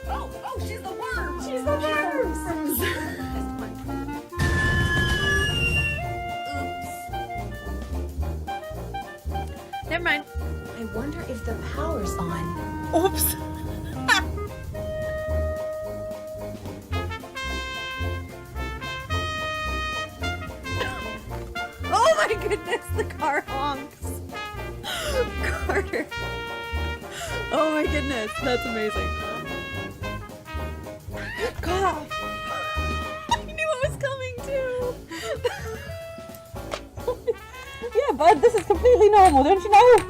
Oh, she's the worm. She's the worms. Oops. Never mind. I wonder if the power's on. Oops. Oh my goodness, the car honks. Carter. Oh my goodness, that's amazing. Cough. I knew it was coming too. Yeah, bud, this is completely normal, don't you know?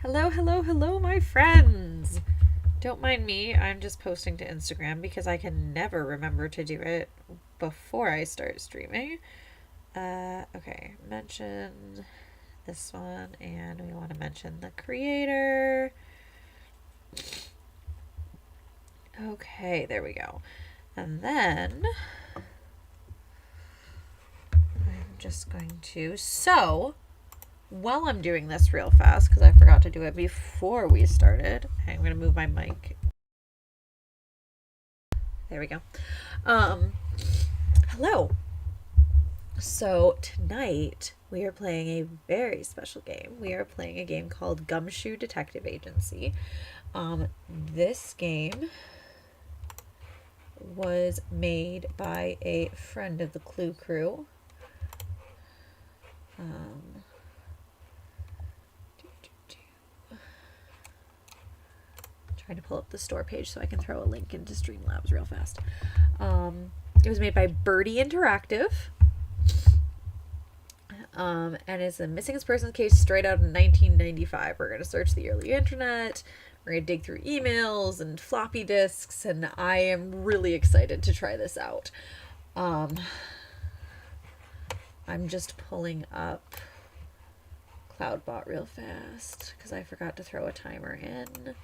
Hello, hello, hello, my friends. Don't mind me, I'm just posting to Instagram because I can never remember to do it before I start streaming. Okay, mention this one, and we want to mention the creator. Okay, there we go. And then I'm just going to, while I'm doing this real fast, because I forgot to do it before we started, I'm going to move my mic. There we go. Hello. So tonight we are playing a very special game. We are playing a game called Gumshoe Detective Agency. This game was made by a friend of the Clue crew. Trying to pull up the store page so I can throw a link into Streamlabs real fast. It was made by Birdie Interactive. And it's a missing persons case straight out of 1995. We're going to search the early internet. We're going to dig through emails and floppy disks, and I am really excited to try this out. I'm just pulling up CloudBot real fast because I forgot to throw a timer in.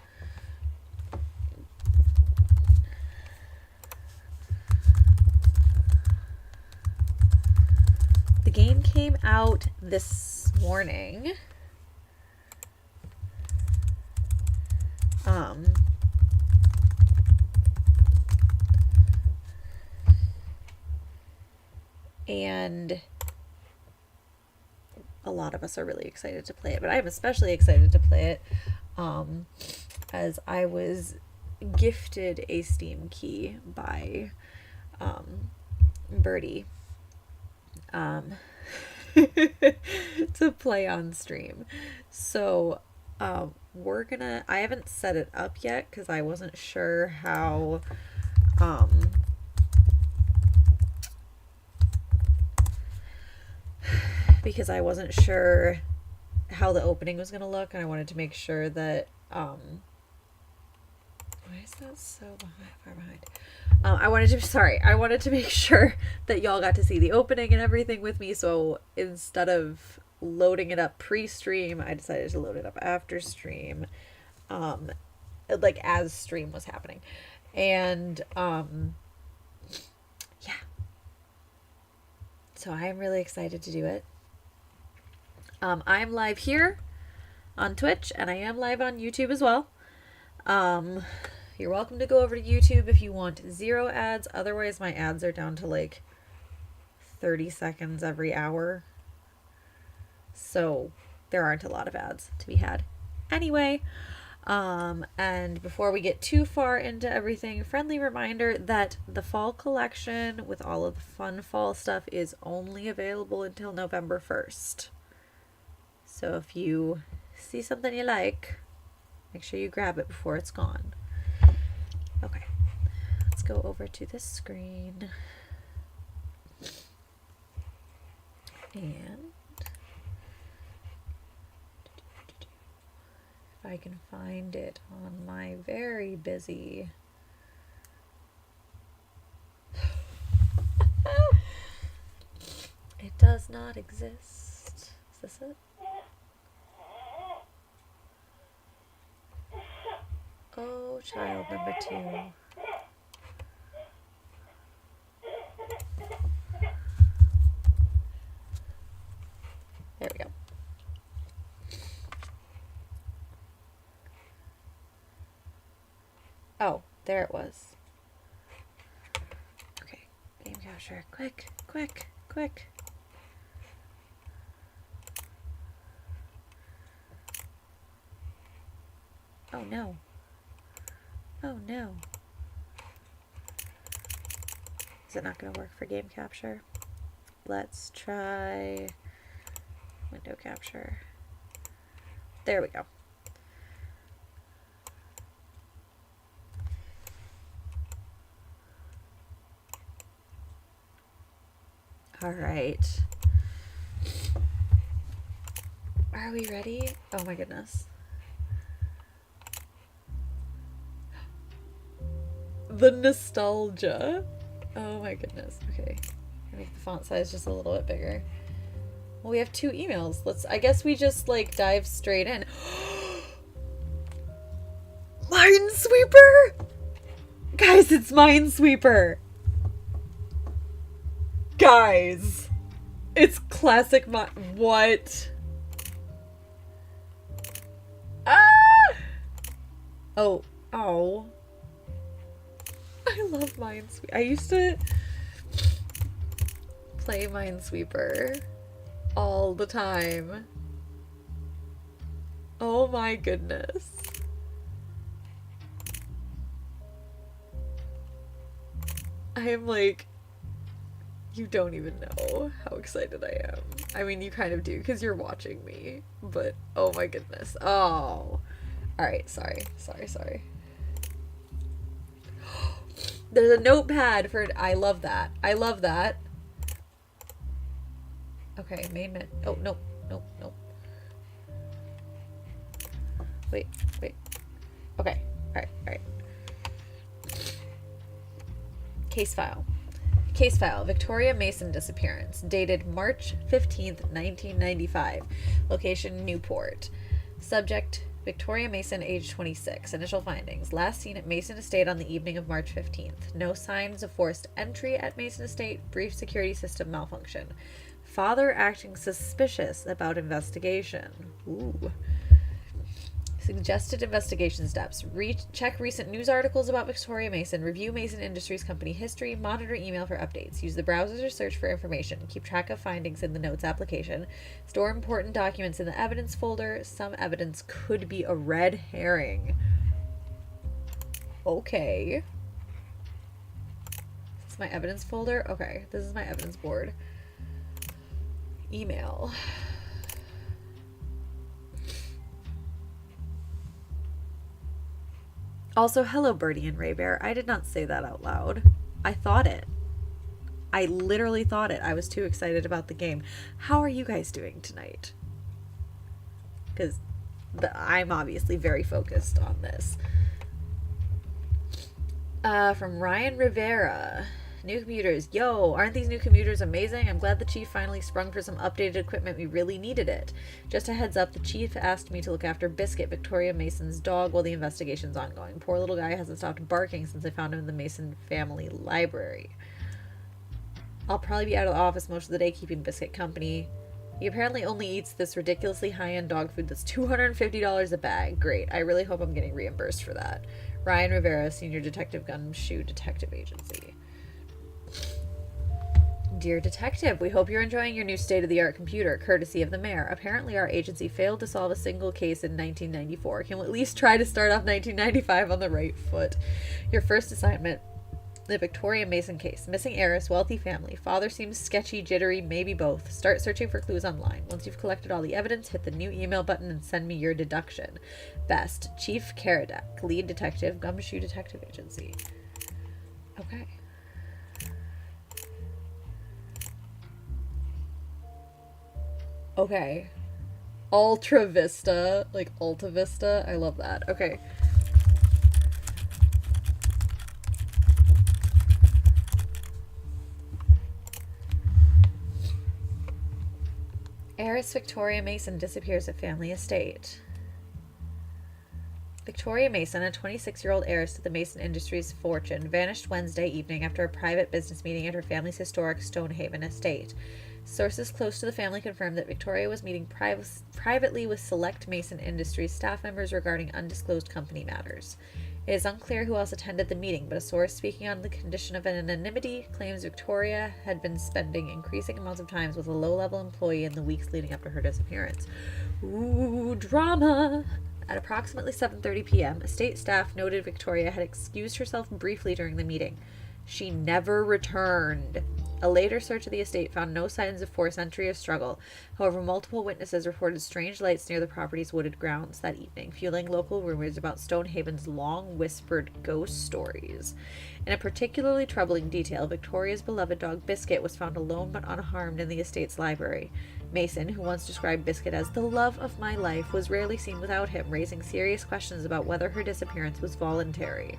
The game came out this morning. And a lot of us are really excited to play it, but I'm especially excited to play it as I was gifted a Steam key by Birdie to play on stream. So I haven't set it up yet because I wasn't sure how how the opening was going to look, and I wanted to make sure that why is that so far behind? I wanted to make sure that y'all got to see the opening and everything with me, so instead of loading it up pre-stream, I decided to load it up after stream, like as stream was happening. And yeah, so I'm really excited to do it. I'm live here on Twitch, and I am live on YouTube as well. You're welcome to go over to YouTube if you want 0 ads. Otherwise, my ads are down to like 30 seconds every hour. So there aren't a lot of ads to be had. Anyway, and before we get too far into everything, friendly reminder that the fall collection with all of the fun fall stuff is only available until November 1st. So if you see something you like, make sure you grab it before it's gone. Okay, let's go over to this screen. And if I can find it on my very busy does not exist. Is this it? Oh, child number 2. There we go. Oh, there it was. Okay, game capture. Quick, quick, quick. Oh no. Oh no. Is it not going to work for game capture? Let's try window capture. There we go. All right. Are we ready? Oh my goodness. The nostalgia. Oh my goodness. Okay. I make the font size just a little bit bigger. Well, we have 2 emails. I guess we just like dive straight in. Minesweeper! Guys, it's Minesweeper. Guys, it's classic what? Ah! Oh, oh. I love Minesweeper. I used to play Minesweeper all the time. Oh my goodness. I am like, you don't even know how excited I am. I mean, you kind of do because you're watching me, but oh my goodness. Oh. Alright, sorry. There's a notepad for it. I love that. I love that. Okay, main menu. Oh, nope. Wait. Okay, alright. Case file. Victoria Mason disappearance. Dated March 15th, 1995. Location, Newport. Subject, Victoria Mason, age 26. Initial findings. Last seen at Mason Estate on the evening of March 15th. No signs of forced entry at Mason Estate. Brief security system malfunction. Father acting suspicious about investigation. Ooh. Suggested investigation steps. Check recent news articles about Victoria Mason. Review Mason Industries company history. Monitor email for updates. Use the browser to search for information. Keep track of findings in the notes application. Store important documents in the evidence folder. Some evidence could be a red herring. Okay. Is this my evidence folder? Okay, this is my evidence board. Email. Also, hello, Birdie and Ray Bear. I did not say that out loud. I thought it. I literally thought it. I was too excited about the game. How are you guys doing tonight? Because I'm obviously very focused on this. From Ryan Rivera. New computers. Yo, aren't these new computers amazing? I'm glad the chief finally sprung for some updated equipment. We really needed it. Just a heads up, the chief asked me to look after Biscuit, Victoria Mason's dog, while the investigation's ongoing. Poor little guy hasn't stopped barking since I found him in the Mason family library. I'll probably be out of the office most of the day keeping Biscuit company. He apparently only eats this ridiculously high-end dog food that's $250 a bag. Great. I really hope I'm getting reimbursed for that. Ryan Rivera, Senior Detective, Gumshoe Detective Agency. Dear Detective, we hope you're enjoying your new state-of-the-art computer, courtesy of the mayor. Apparently, our agency failed to solve a single case in 1994. Can we at least try to start off 1995 on the right foot? Your first assignment, the Victoria Mason case. Missing heiress, wealthy family. Father seems sketchy, jittery, maybe both. Start searching for clues online. Once you've collected all the evidence, hit the new email button and send me your deduction. Best, Chief Karadek, Lead Detective, Gumshoe Detective Agency. Okay. Okay. Ultra Vista. Like Alta Vista. I love that. Okay. Heiress Victoria Mason disappears at family estate. Victoria Mason, a 26-year-old heiress to the Mason Industries fortune, vanished Wednesday evening after a private business meeting at her family's historic Stonehaven estate. Sources close to the family confirmed that Victoria was meeting privately with select Mason Industries staff members regarding undisclosed company matters. It is unclear who else attended the meeting, but a source speaking on the condition of anonymity claims Victoria had been spending increasing amounts of time with a low-level employee in the weeks leading up to her disappearance. Ooh, drama! At approximately 7:30 p.m., estate staff noted Victoria had excused herself briefly during the meeting. She never returned. A later search of the estate found no signs of forced entry or struggle. However, multiple witnesses reported strange lights near the property's wooded grounds that evening, fueling local rumors about Stonehaven's long-whispered ghost stories. In a particularly troubling detail, Victoria's beloved dog Biscuit was found alone but unharmed in the estate's library. Mason, who once described Biscuit as the love of my life, was rarely seen without him, raising serious questions about whether her disappearance was voluntary.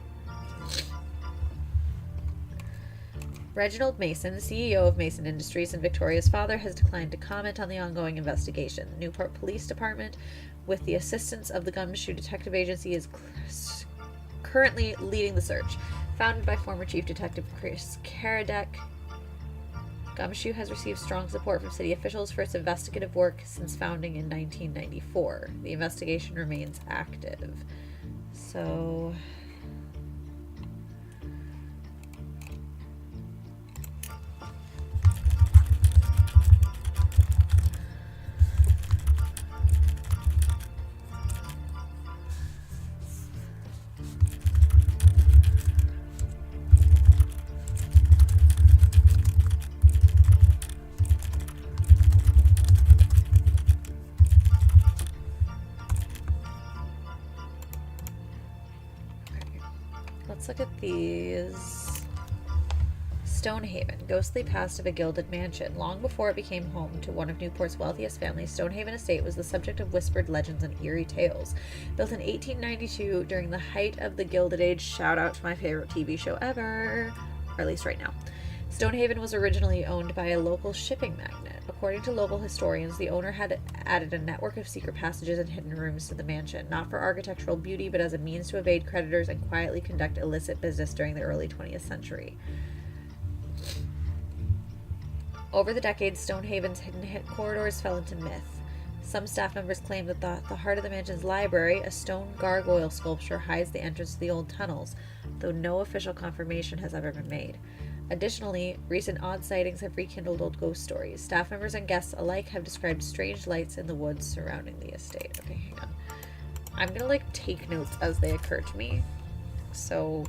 Reginald Mason, CEO of Mason Industries and Victoria's father, has declined to comment on the ongoing investigation. The Newport Police Department, with the assistance of the Gumshoe Detective Agency, is currently leading the search. Founded by former Chief Detective Chris Karadek, Gumshoe has received strong support from city officials for its investigative work since founding in 1994. The investigation remains active. So... let's look at these. Stonehaven, ghostly past of a gilded mansion. Long before it became home to one of Newport's wealthiest families, Stonehaven Estate was the subject of whispered legends and eerie tales. Built in 1892 during the height of the Gilded Age, shout out to my favorite TV show ever, or at least right now. Stonehaven was originally owned by a local shipping magnate. According to local historians, the owner had added a network of secret passages and hidden rooms to the mansion, not for architectural beauty, but as a means to evade creditors and quietly conduct illicit business during the early 20th century. Over the decades, Stonehaven's hidden corridors fell into myth. Some staff members claim that the heart of the mansion's library, a stone gargoyle sculpture, hides the entrance to the old tunnels, though no official confirmation has ever been made. Additionally, recent odd sightings have rekindled old ghost stories. Staff members and guests alike have described strange lights in the woods surrounding the estate. Okay, hang on. I'm gonna, take notes as they occur to me. So...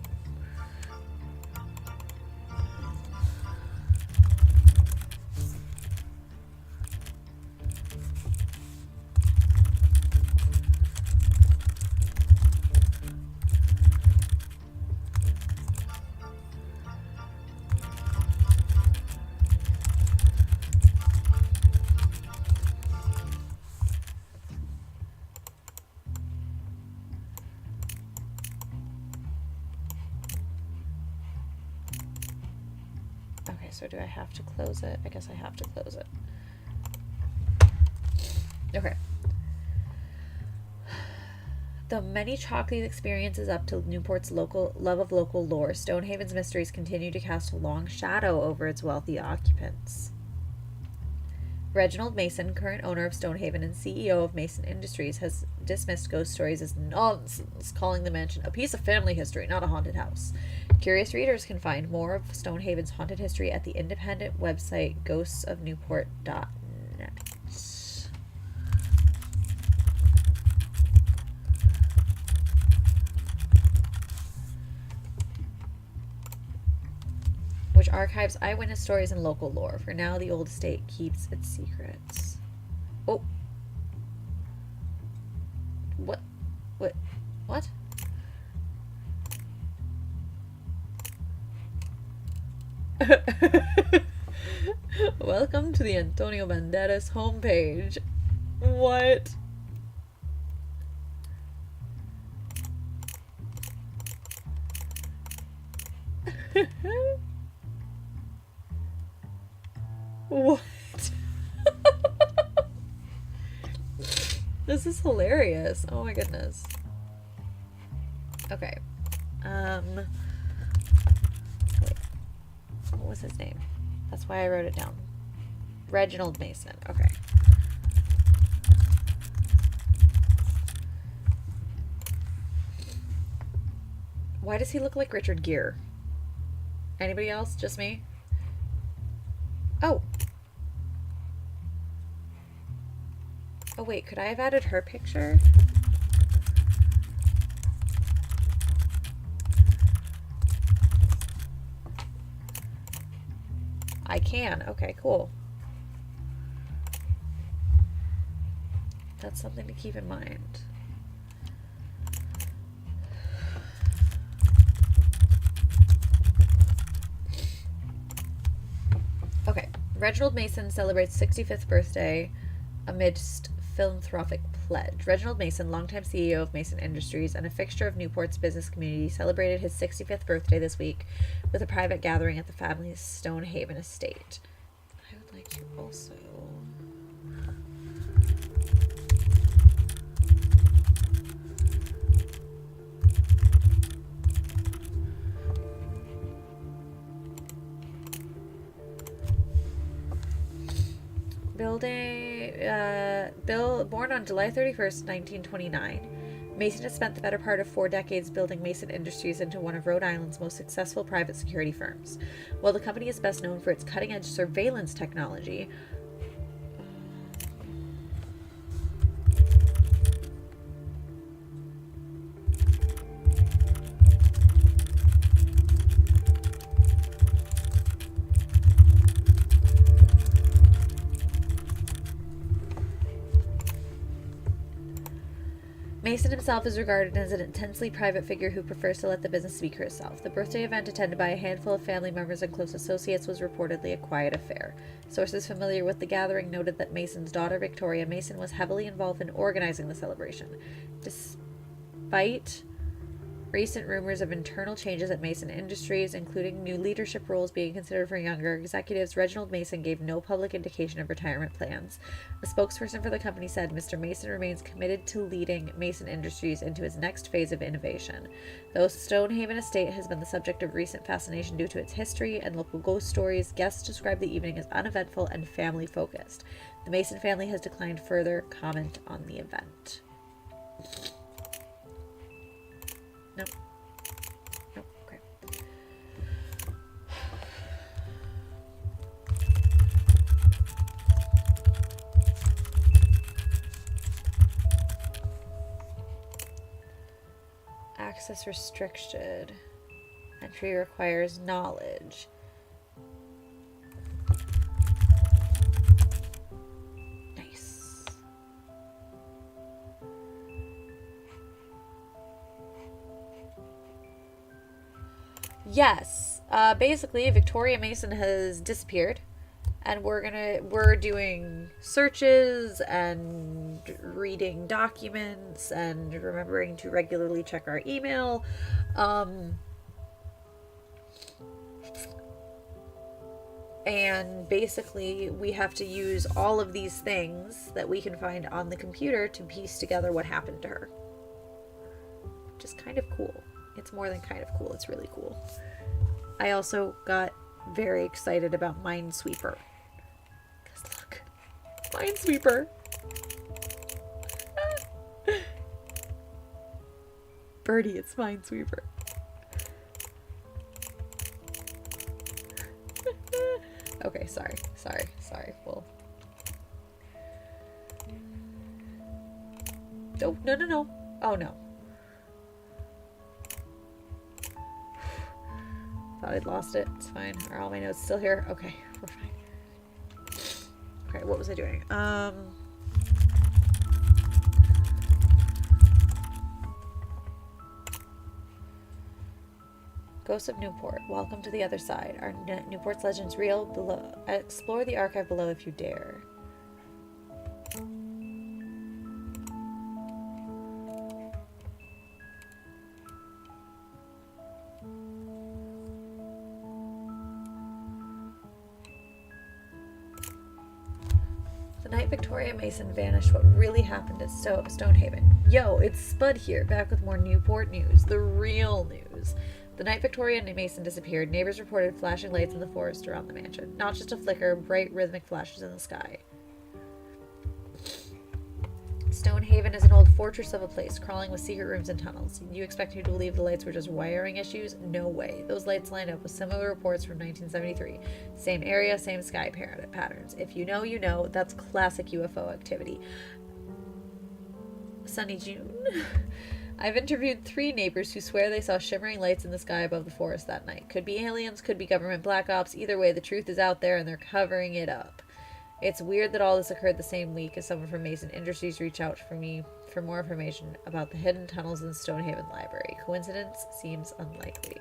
Okay, so do I have to close it? I guess I have to close it. Okay. Though many chalk these experiences up to Newport's love of local lore, Stonehaven's mysteries continue to cast a long shadow over its wealthy occupants. Reginald Mason, current owner of Stonehaven and CEO of Mason Industries, has dismissed ghost stories as nonsense, calling the mansion a piece of family history, not a haunted house. Curious readers can find more of Stonehaven's haunted history at the independent website ghostsofnewport.net. Which archives eyewitness stories and local lore. For now, the old estate keeps its secrets. Oh. What? What? What? Welcome to the Antonio Banderas homepage. What? What? This is hilarious. Oh my goodness. Okay. Wait. What was his name? That's why I wrote it down. Reginald Mason. Okay. Why does he look like Richard Gere? Anybody else? Just me? Oh. Oh wait, could I have added her picture? I can. Okay, cool. That's something to keep in mind. Okay. Reginald Mason celebrates 65th birthday amidst philanthropic pledge. Reginald Mason, longtime CEO of Mason Industries and a fixture of Newport's business community, celebrated his 65th birthday this week with a private gathering at the family's Stonehaven estate. I would like to also... born on July 31st, 1929, Mason has spent the better part of 4 decades building Mason Industries into one of Rhode Island's most successful private security firms. While the company is best known for its cutting-edge surveillance technology, Mason himself is regarded as an intensely private figure who prefers to let the business speak for itself. The birthday event, attended by a handful of family members and close associates, was reportedly a quiet affair. Sources familiar with the gathering noted that Mason's daughter, Victoria Mason, was heavily involved in organizing the celebration. Despite recent rumors of internal changes at Mason Industries, including new leadership roles being considered for younger executives, Reginald Mason gave no public indication of retirement plans. A spokesperson for the company said Mr. Mason remains committed to leading Mason Industries into its next phase of innovation. Though Stonehaven Estate has been the subject of recent fascination due to its history and local ghost stories, guests described the evening as uneventful and family-focused. The Mason family has declined further comment on the event. Nope. Nope. Okay. Access restricted. Entry requires knowledge. Nice. Yes. Basically, Victoria Mason has disappeared, and we're doing searches and reading documents and remembering to regularly check our email. And basically, we have to use all of these things that we can find on the computer to piece together what happened to her. Which is kind of cool. It's more than kind of cool. It's really cool. I also got very excited about Minesweeper. Because look. Minesweeper. Birdie, it's Minesweeper. Okay, sorry. Well. Oh, no. Oh, no. Thought I'd lost it. It's fine. Are all my notes still here? Okay, we're fine. Okay, what was I doing? Ghosts of Newport. Welcome to the other side. Are Newport's legends real? Below. Explore the archive below if you dare. Victoria Mason vanished. What really happened at Stonehaven? Yo, it's Spud here, back with more Newport news. The real news. The night Victoria Mason disappeared, neighbors reported flashing lights in the forest around the mansion. Not just a flicker, bright rhythmic flashes in the sky. Stonehaven is an old fortress of a place, crawling with secret rooms and tunnels. You expect me to believe the lights were just wiring issues? No way. Those lights line up with similar reports from 1973. Same area, same sky patterns. If you know, you know. That's classic UFO activity. Sunny June. I've interviewed 3 neighbors who swear they saw shimmering lights in the sky above the forest that night. Could be aliens, could be government black ops. Either way, the truth is out there and they're covering it up. It's weird that all this occurred the same week as someone from Mason Industries reached out for me for more information about the hidden tunnels in the Stonehaven Library. Coincidence seems unlikely.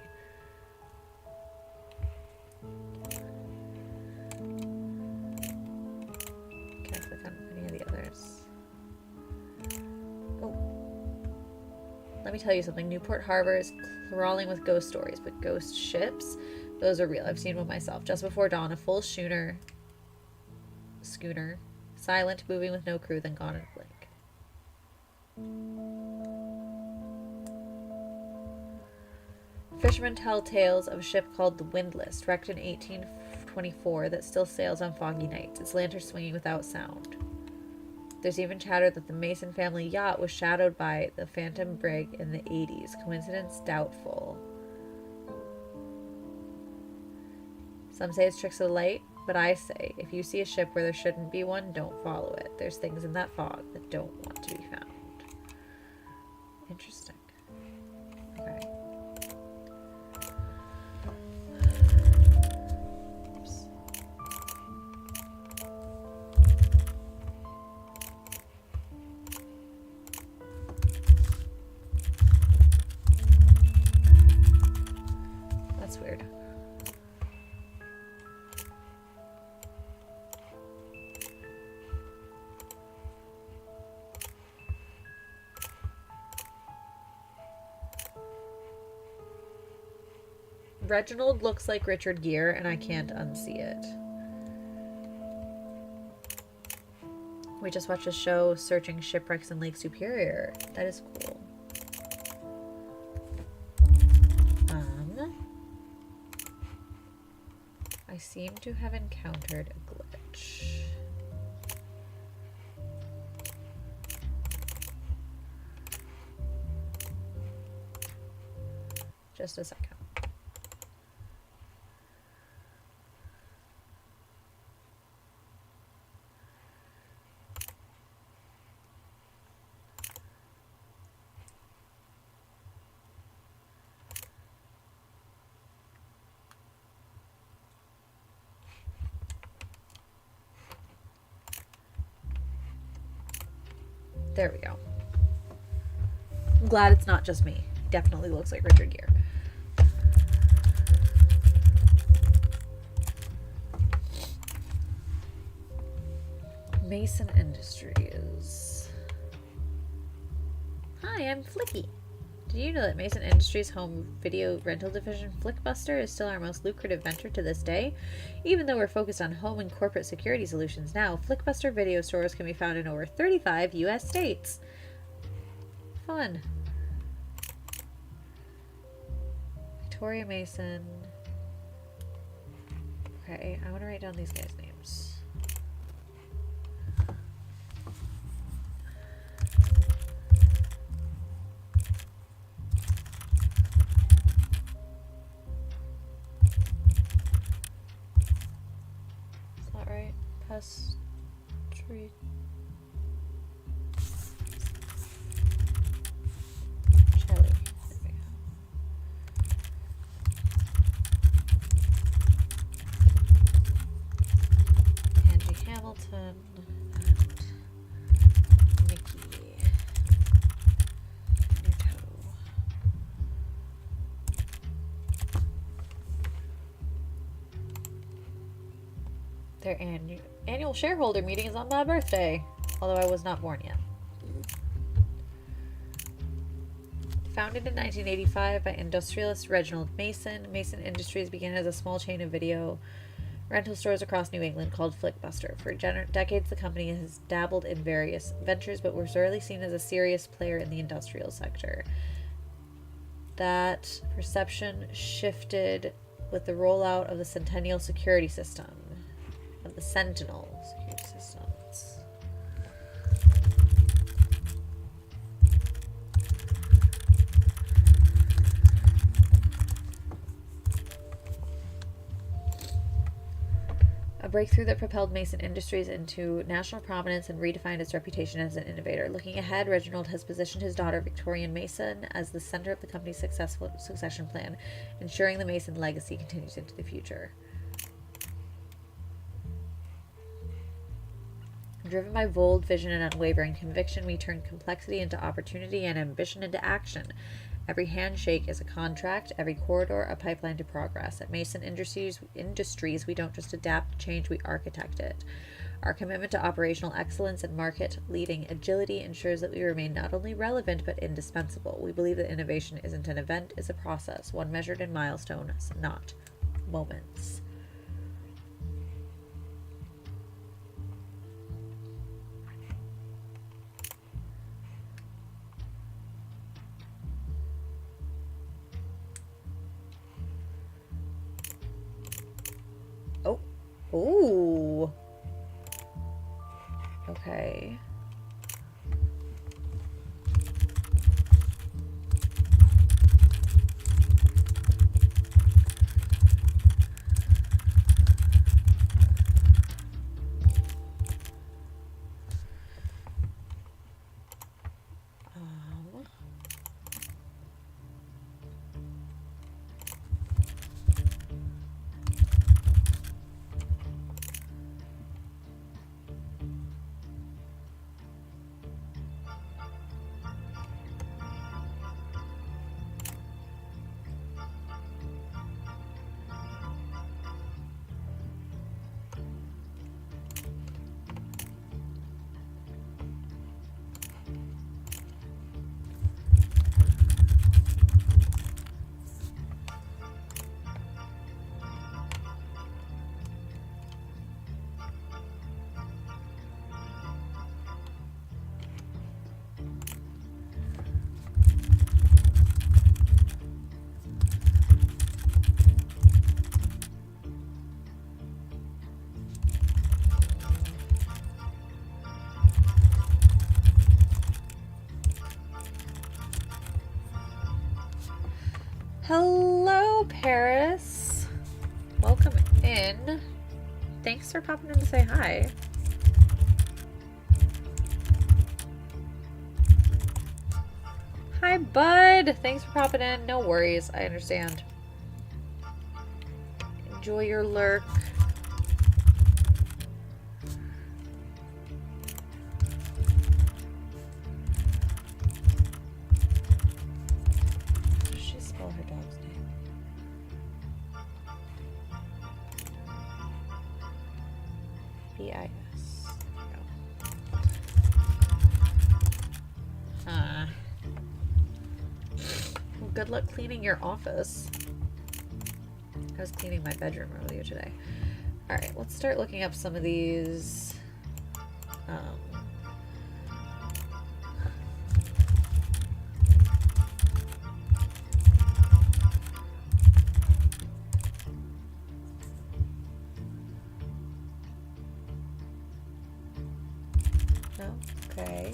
Can't click on any of the others. Oh. Let me tell you something. Newport Harbor is crawling with ghost stories, but ghost ships? Those are real. I've seen one myself. Just before dawn, a full schooner, silent, moving with no crew, then gone in a blink. Fishermen tell tales of a ship called the Windless, wrecked in 1824, that still sails on foggy nights, its lantern swinging without sound. There's even chatter that the Mason family yacht was shadowed by the Phantom Brig in the 80s. Coincidence? Doubtful. Some say it's tricks of the light, but I say, if you see a ship where there shouldn't be one, don't follow it. There's things in that fog that don't want to be found. Interesting. Okay. Oops. That's weird. Reginald looks like Richard Gere, and I can't unsee it. We just watched a show searching shipwrecks in Lake Superior. That is cool. I seem to have encountered a glitch. Just a second. There we go. I'm glad it's not just me. Definitely looks like Richard Gere. Mason Industries. Hi, I'm Flicky. Did you know that Mason Industries' home video rental division, Flickbuster, is still our most lucrative venture to this day? Even though we're focused on home and corporate security solutions now, Flickbuster video stores can be found in over 35 U.S. states. Fun. Victoria Mason. Okay, I want to write down these guys' names. Tree. Shelly. There we go. Angie Hamilton and Nikki Newto. Their annual shareholder meeting is on my birthday, although I was not born yet. Founded in 1985 by industrialist Reginald Mason, Mason Industries began as a small chain of video rental stores across New England called Flickbuster. For decades, the company has dabbled in various ventures, but was rarely seen as a serious player in the industrial sector. That perception shifted with the rollout of the Sentinel security system. Of the Sentinel security systems. A breakthrough that propelled Mason Industries into national prominence and redefined its reputation as an innovator. Looking ahead, Reginald has positioned his daughter, Victoria Mason, as the center of the company's successful succession plan, ensuring the Mason legacy continues into the future. Driven by bold vision and unwavering conviction, we turn complexity into opportunity and ambition into action. Every handshake is a contract, every corridor a pipeline to progress. At Mason Industries, we don't just adapt to change, we architect it. Our commitment to operational excellence and market-leading agility ensures that we remain not only relevant but indispensable. We believe that innovation isn't an event, it's a process, one measured in milestones, not moments. Oh. Ooh. Okay. Hello, Paris. Welcome in. Thanks for popping in to say hi. Hi, bud. Thanks for popping in. No worries. I understand. Enjoy your lurk. Pious. Well, good luck cleaning your office. I was cleaning my bedroom earlier today. Alright, let's start looking up some of these. Okay.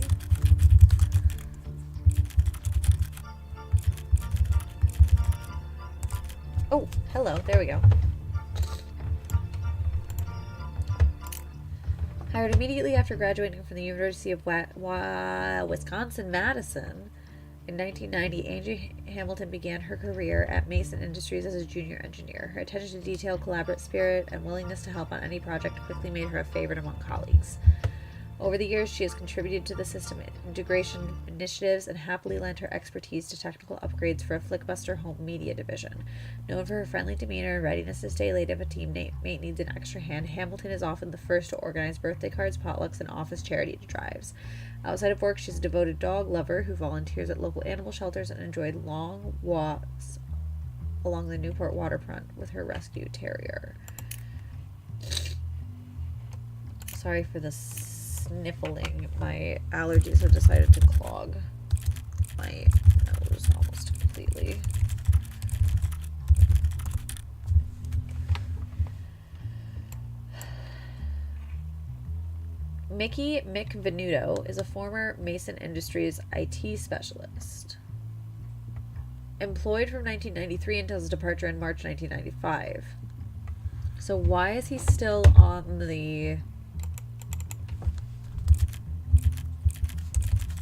Oh, hello. There we go. Hired immediately after graduating from the University of Wisconsin-Madison in 1990, Angie Hamilton began her career at Mason Industries as a junior engineer. Her attention to detail, collaborative spirit, and willingness to help on any project quickly made her a favorite among colleagues. Over the years, she has contributed to the system integration initiatives and happily lent her expertise to technical upgrades for a Flickbuster home media division. Known for her friendly demeanor and readiness to stay late if a teammate needs an extra hand, Hamilton is often the first to organize birthday cards, potlucks, and office charity drives. Outside of work, she's a devoted dog lover who volunteers at local animal shelters and enjoyed long walks along the Newport waterfront with her rescue terrier. Sorry for the sniffling. My allergies have decided to clog my nose almost completely. Mick Venuto is a former Mason Industries IT specialist. Employed from 1993 until his departure in March 1995. So why is he still on the...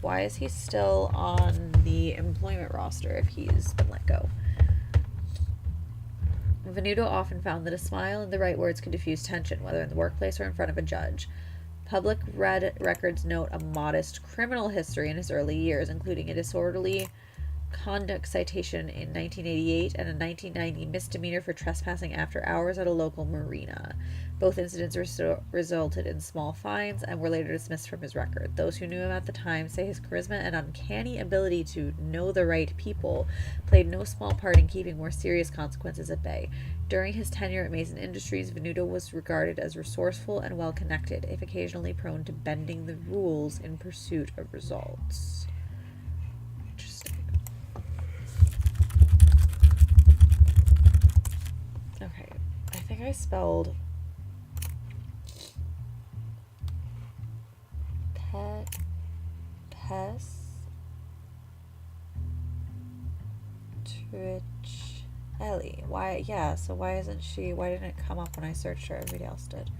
Why is he still on the employment roster if he's been let go? Venuto often found that a smile and the right words could diffuse tension, whether in the workplace or in front of a judge. Public records note a modest criminal history in his early years, including a disorderly conduct citation in 1988 and a 1990 misdemeanor for trespassing after hours at a local marina. Both incidents resulted in small fines and were later dismissed from his record. Those who knew him at the time say his charisma and uncanny ability to know the right people played no small part in keeping more serious consequences at bay. During his tenure at Mason Industries, Venuto was regarded as resourceful and well-connected, if occasionally prone to bending the rules in pursuit of results. Okay, I think I spelled Ellie. Why? Yeah, so why isn't she... Why didn't it come up when I searched her? Everybody else did.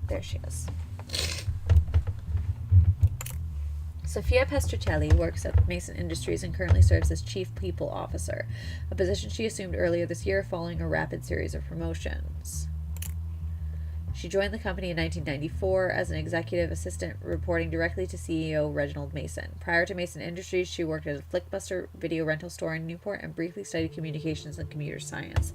There she is. Sophia Pestruccelli works at Mason Industries and currently serves as Chief People Officer, a position she assumed earlier this year following a rapid series of promotions. She joined the company in 1994 as an executive assistant, reporting directly to CEO Reginald Mason. Prior to Mason Industries, she worked at a Flickbuster video rental store in Newport and briefly studied communications and computer science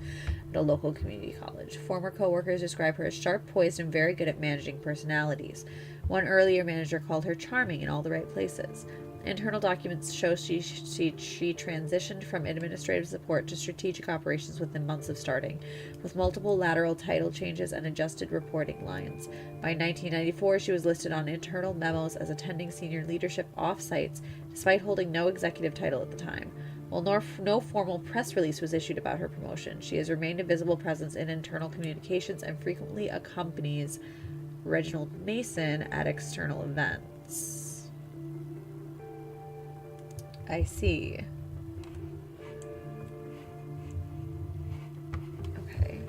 at a local community college. Former co-workers describe her as sharp, poised, and very good at managing personalities. One earlier manager called her charming in all the right places. Internal documents show she transitioned from administrative support to strategic operations within months of starting, with multiple lateral title changes and adjusted reporting lines. By 1994, she was listed on internal memos as attending senior leadership off-sites, despite holding no executive title at the time. While no formal press release was issued about her promotion, she has remained a visible presence in internal communications and frequently accompanies Reginald Mason at external events. I see. Okay.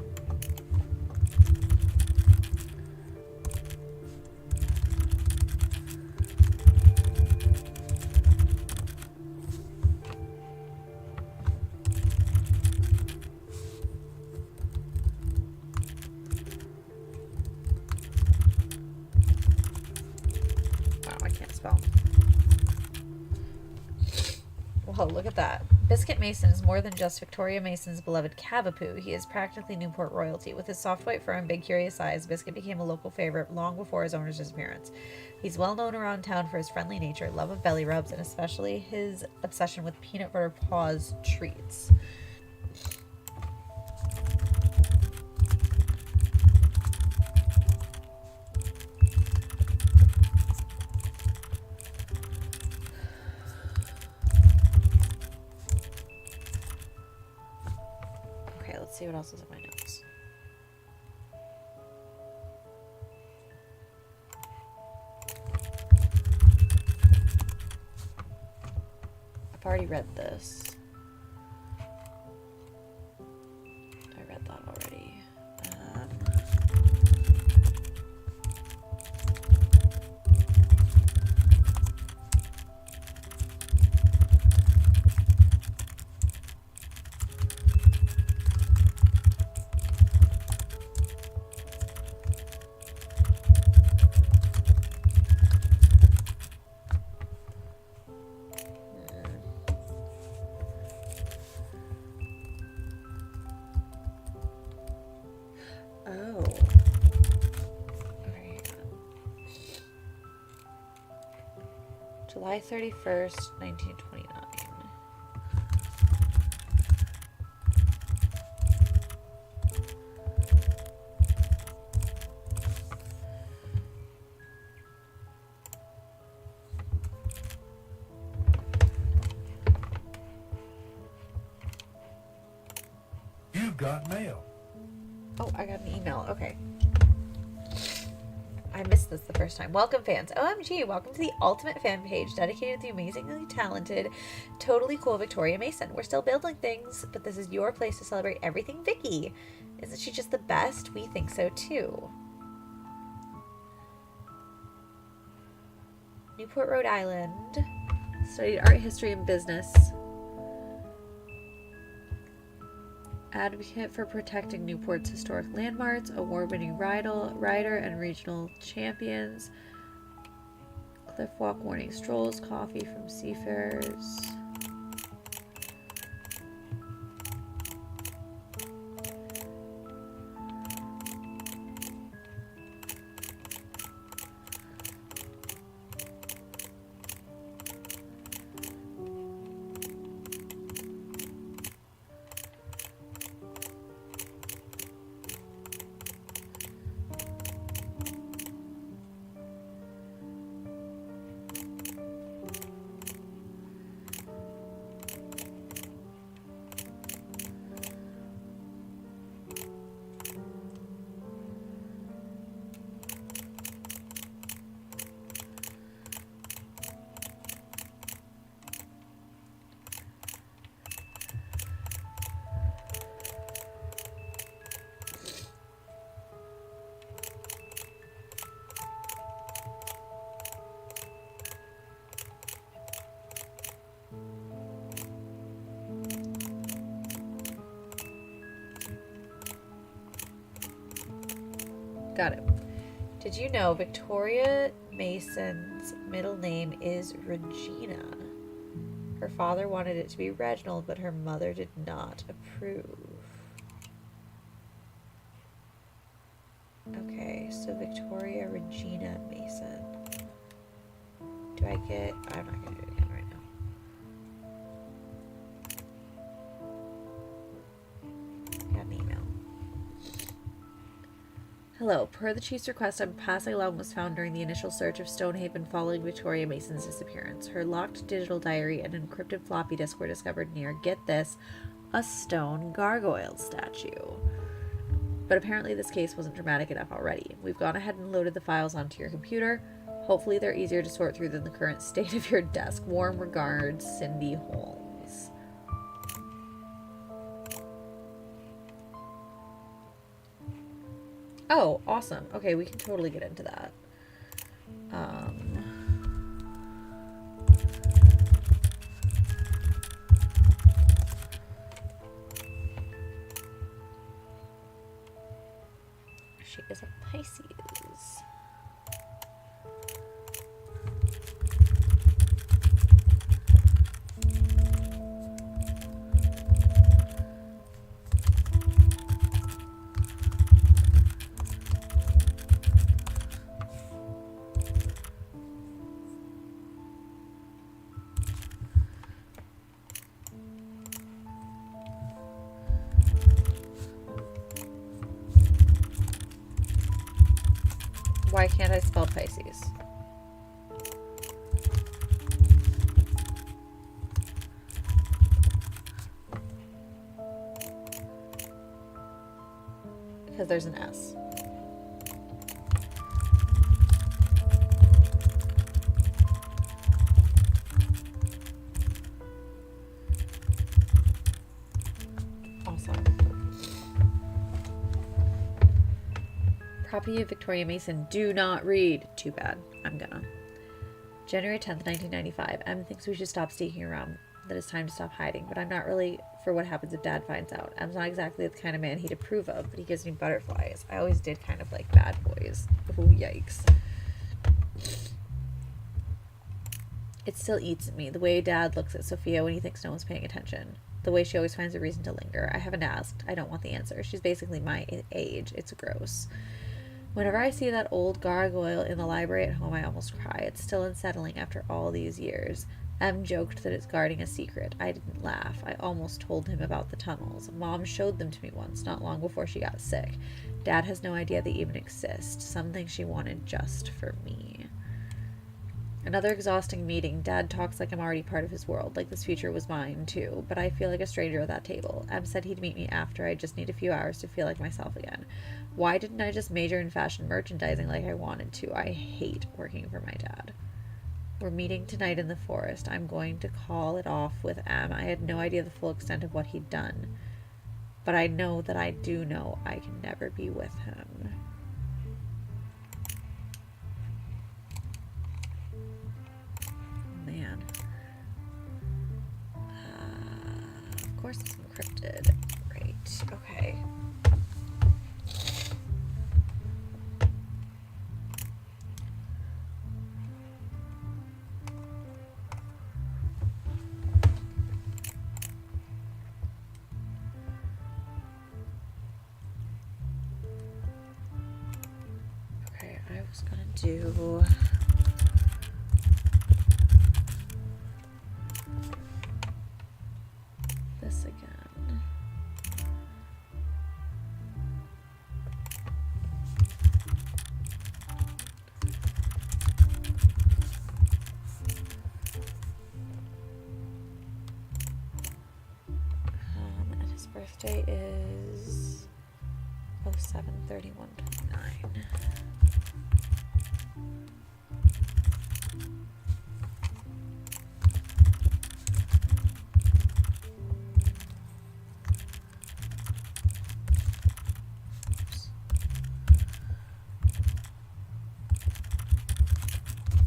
Wow, I can't spell. Whoa, look at that. Biscuit Mason is more than just Victoria Mason's beloved Cavapoo. He is practically Newport royalty. With his soft white fur and big curious eyes, Biscuit became a local favorite long before his owner's disappearance. He's well known around town for his friendly nature, love of belly rubs, and especially his obsession with peanut butter paws treats. Let's see what else is in my notes. I've already read this. I read that already. Oh. Okay. July 31st, 1929. got mail. Oh, I got an email. Okay. I missed this the first time. Welcome, fans. OMG, welcome to the ultimate fan page dedicated to the amazingly talented, totally cool Victoria Mason. We're still building things, but this is your place to celebrate everything Vicky. Isn't she just the best? We think so, too. Newport, Rhode Island. Studied art history and business. Advocate for protecting Newport's historic landmarks, award-winning rider and regional champions. Cliff walk warning strolls, coffee from seafarers. Got it. Did you know Victoria Mason's middle name is Regina? Her father wanted it to be Reginald, but her mother did not approve. Okay, so Victoria Regina Mason. Do I get... I'm not going to do it again right now. Got an email. Hello. Per the chief's request, a passing alarm was found during the initial search of Stonehaven following Victoria Mason's disappearance. Her locked digital diary and encrypted floppy disk were discovered near, get this, a stone gargoyle statue. But apparently this case wasn't dramatic enough already. We've gone ahead and loaded the files onto your computer. Hopefully they're easier to sort through than the current state of your desk. Warm regards, Cindy Holmes. Oh, awesome. Okay, we can totally get into that. She is a Pisces. Why can't I spell Pisces? Because there's an S. Awesome. Property of Victoria Mason. Do not read. Too bad. I'm gonna. January 10th, 1995. Em thinks we should stop sneaking around. That it's time to stop hiding. But I'm not really for what happens if Dad finds out. Em's not exactly the kind of man he'd approve of, but he gives me butterflies. I always did kind of like bad boys. Oh, yikes. It still eats at me. The way Dad looks at Sophia when he thinks no one's paying attention. The way she always finds a reason to linger. I haven't asked. I don't want the answer. She's basically my age. It's gross. Whenever I see that old gargoyle in the library at home, I almost cry. It's still unsettling after all these years. Em joked that it's guarding a secret. I didn't laugh. I almost told him about the tunnels. Mom showed them to me once, not long before she got sick. Dad has no idea they even exist. Something she wanted just for me. Another exhausting meeting. Dad talks like I'm already part of his world, like this future was mine, too. But I feel like a stranger at that table. Em said he'd meet me after. I just need a few hours to feel like myself again. Why didn't I just major in fashion merchandising like I wanted to? I hate working for my dad. We're meeting tonight in the forest. I'm going to call it off with Em. I had no idea the full extent of what he'd done. But I know that I do know I can never be with him. Man. Of course it's encrypted. Great. Okay. Okay, I was gonna do... this again. And his birthday is 07/31/29.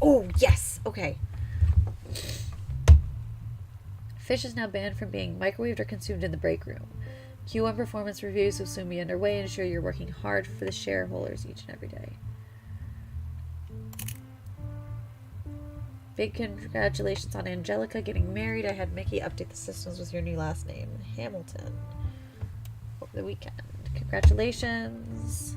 Oh, yes! Okay. Fish is now banned from being microwaved or consumed in the break room. Q1 performance reviews will soon be underway. Ensure you're working hard for the shareholders each and every day. Big congratulations on Angelica getting married. I had Mickey update the systems with your new last name, Hamilton, over the weekend. Congratulations.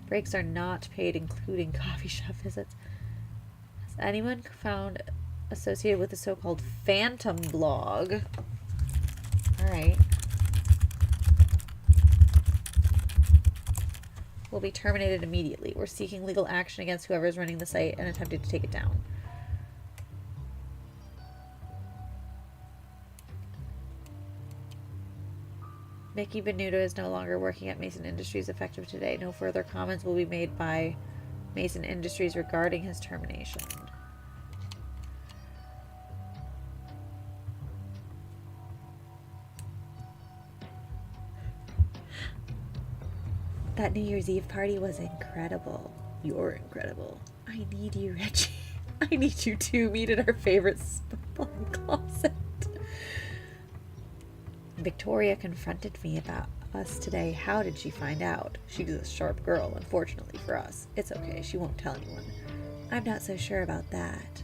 Breaks are not paid, including coffee shop visits. Has anyone found associated with the so-called Phantom blog? Alright. Will be terminated immediately. We're seeking legal action against whoever is running the site and attempting to take it down. Mickey Benuto is no longer working at Mason Industries effective today. No further comments will be made by Mason Industries regarding his termination. That New Year's Eve party was incredible. You're incredible. I need you, Reggie. I need you to meet at our favorite spot closet. Victoria confronted me about us today. How did she find out? She's a sharp girl, unfortunately for us. It's okay, she won't tell anyone. I'm not so sure about that.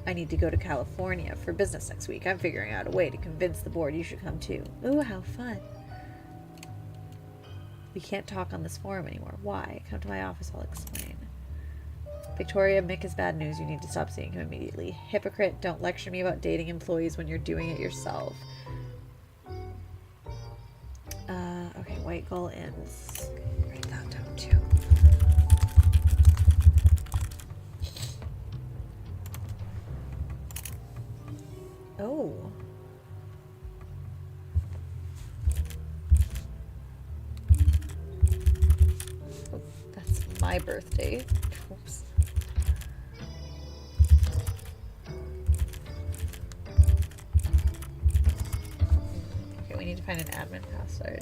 I need to go to California for business next week. I'm figuring out a way to convince the board you should come too. Ooh, how fun. We can't talk on this forum anymore. Why? Come to my office, I'll explain. Victoria, Mick is bad news. You need to stop seeing him immediately. Hypocrite, don't lecture me about dating employees when you're doing it yourself. Okay, White Gull ends. Write that down too. Oh. Oh, that's my birthday. Oops. Okay, we need to find an admin password.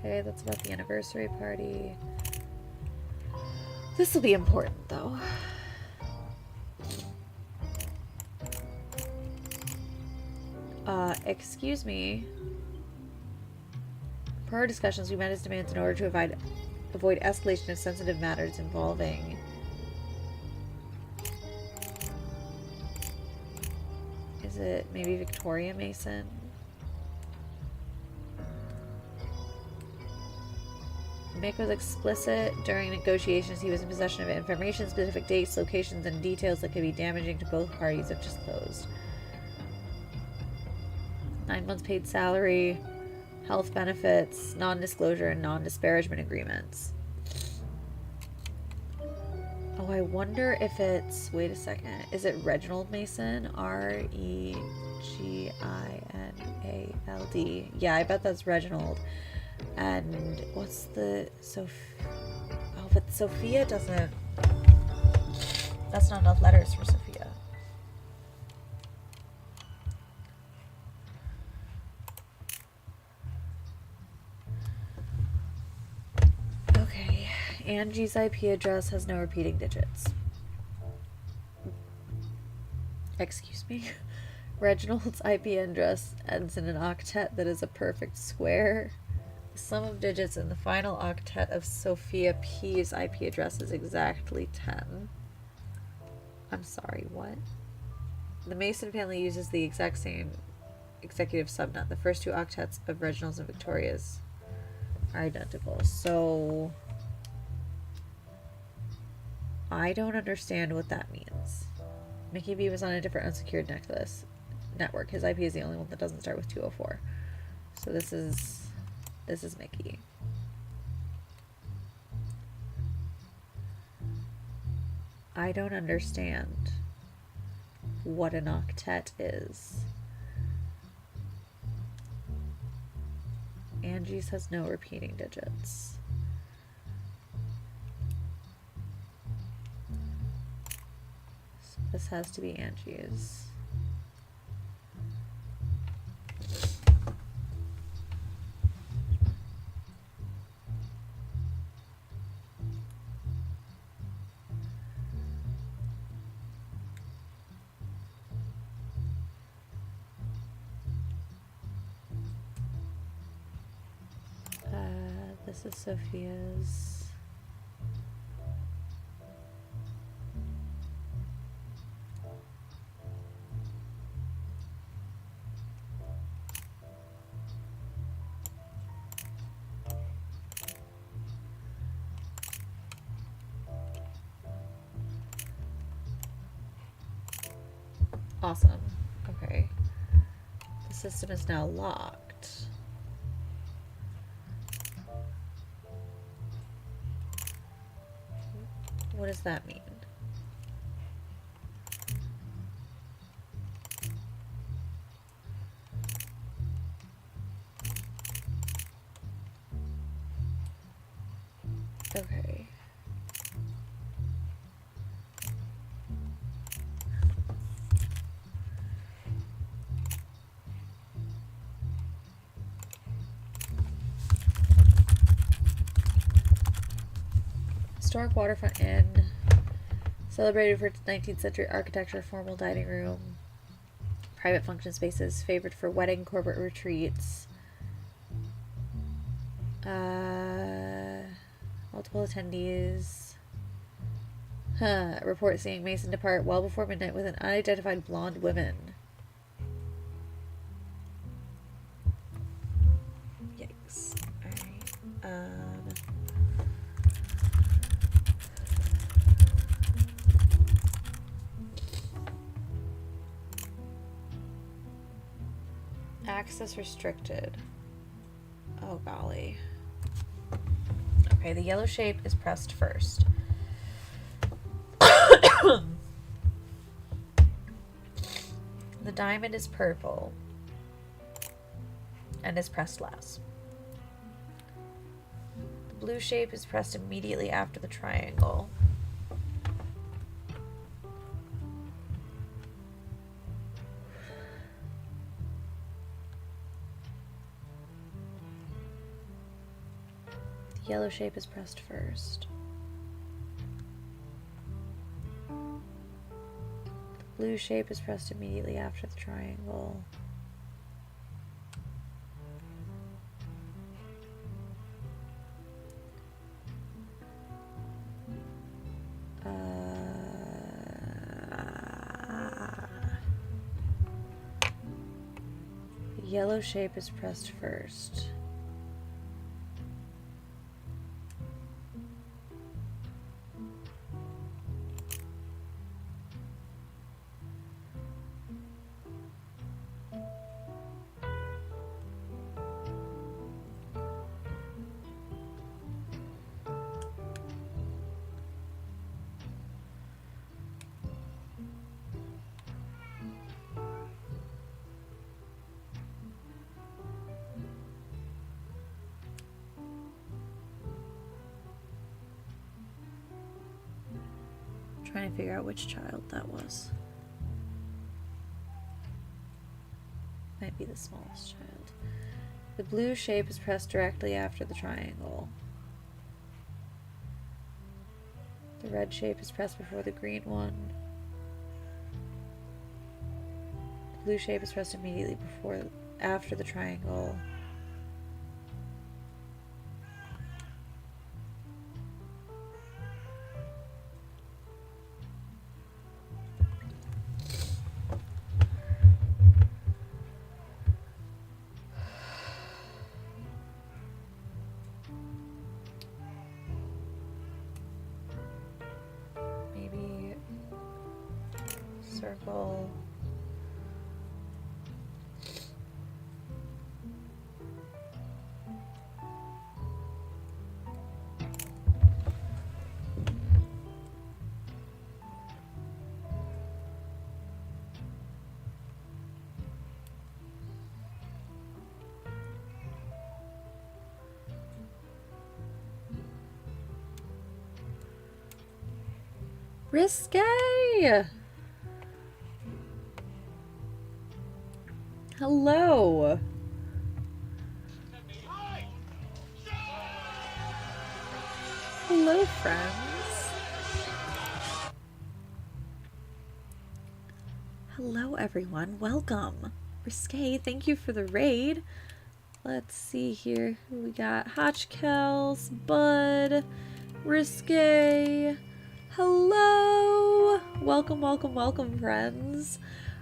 Okay, that's about the anniversary party. This will be important, though. Excuse me. Per our discussions, we met his demands in order to avoid escalation of sensitive matters involving... Is it maybe Victoria Mason? Mick was explicit during negotiations. He was in possession of information, specific dates, locations, and details that could be damaging to both parties if disclosed. 9 months paid salary, health benefits, non-disclosure, and non-disparagement agreements. Oh, I wonder if it's... Wait a second. Is it Reginald Mason? Reginald. Yeah, I bet that's Reginald. And what's the... Oh, but Sophia doesn't... That's not enough letters for Sophia. Okay. Angie's IP address has no repeating digits. Excuse me? Reginald's IP address ends in an octet that is a perfect square. The sum of digits in the final octet of Sophia P's IP address is exactly 10. I'm sorry, what? The Mason family uses the exact same executive subnet. The first 2 octets of Reginald's and Victoria's are identical. So I don't understand what that means. Mickey B was on a different unsecured network. His IP is the only one that doesn't start with 204. So this is Mickey. I don't understand what an octet is. Angie's has no repeating digits. So this has to be Angie's. This is Sophia's. Awesome. Okay. The system is now locked. What does that mean? Okay. Historic waterfront inn. Celebrated for its 19th century architecture, formal dining room, private function spaces, favored for wedding, corporate retreats. Multiple attendees. Report seeing Mason depart well before midnight with an unidentified blonde woman. Yikes. Alright. Access restricted. Oh, golly. Okay, the yellow shape is pressed first. The diamond is purple and is pressed last. The blue shape is pressed immediately after the triangle. The yellow shape is pressed first. Blue shape is pressed immediately after the triangle. The yellow shape is pressed first. Trying to figure out which child that was. Might be the smallest child. The blue shape is pressed directly after the triangle. The red shape is pressed before the green one. The blue shape is pressed immediately after the triangle. Maybe circle. Risque! Hello! Hello, friends. Hello, everyone. Welcome. Risque, thank you for the raid. Let's see here who we got. Hotchkels, Bud, Risque. Hello! Welcome, welcome, welcome, friends.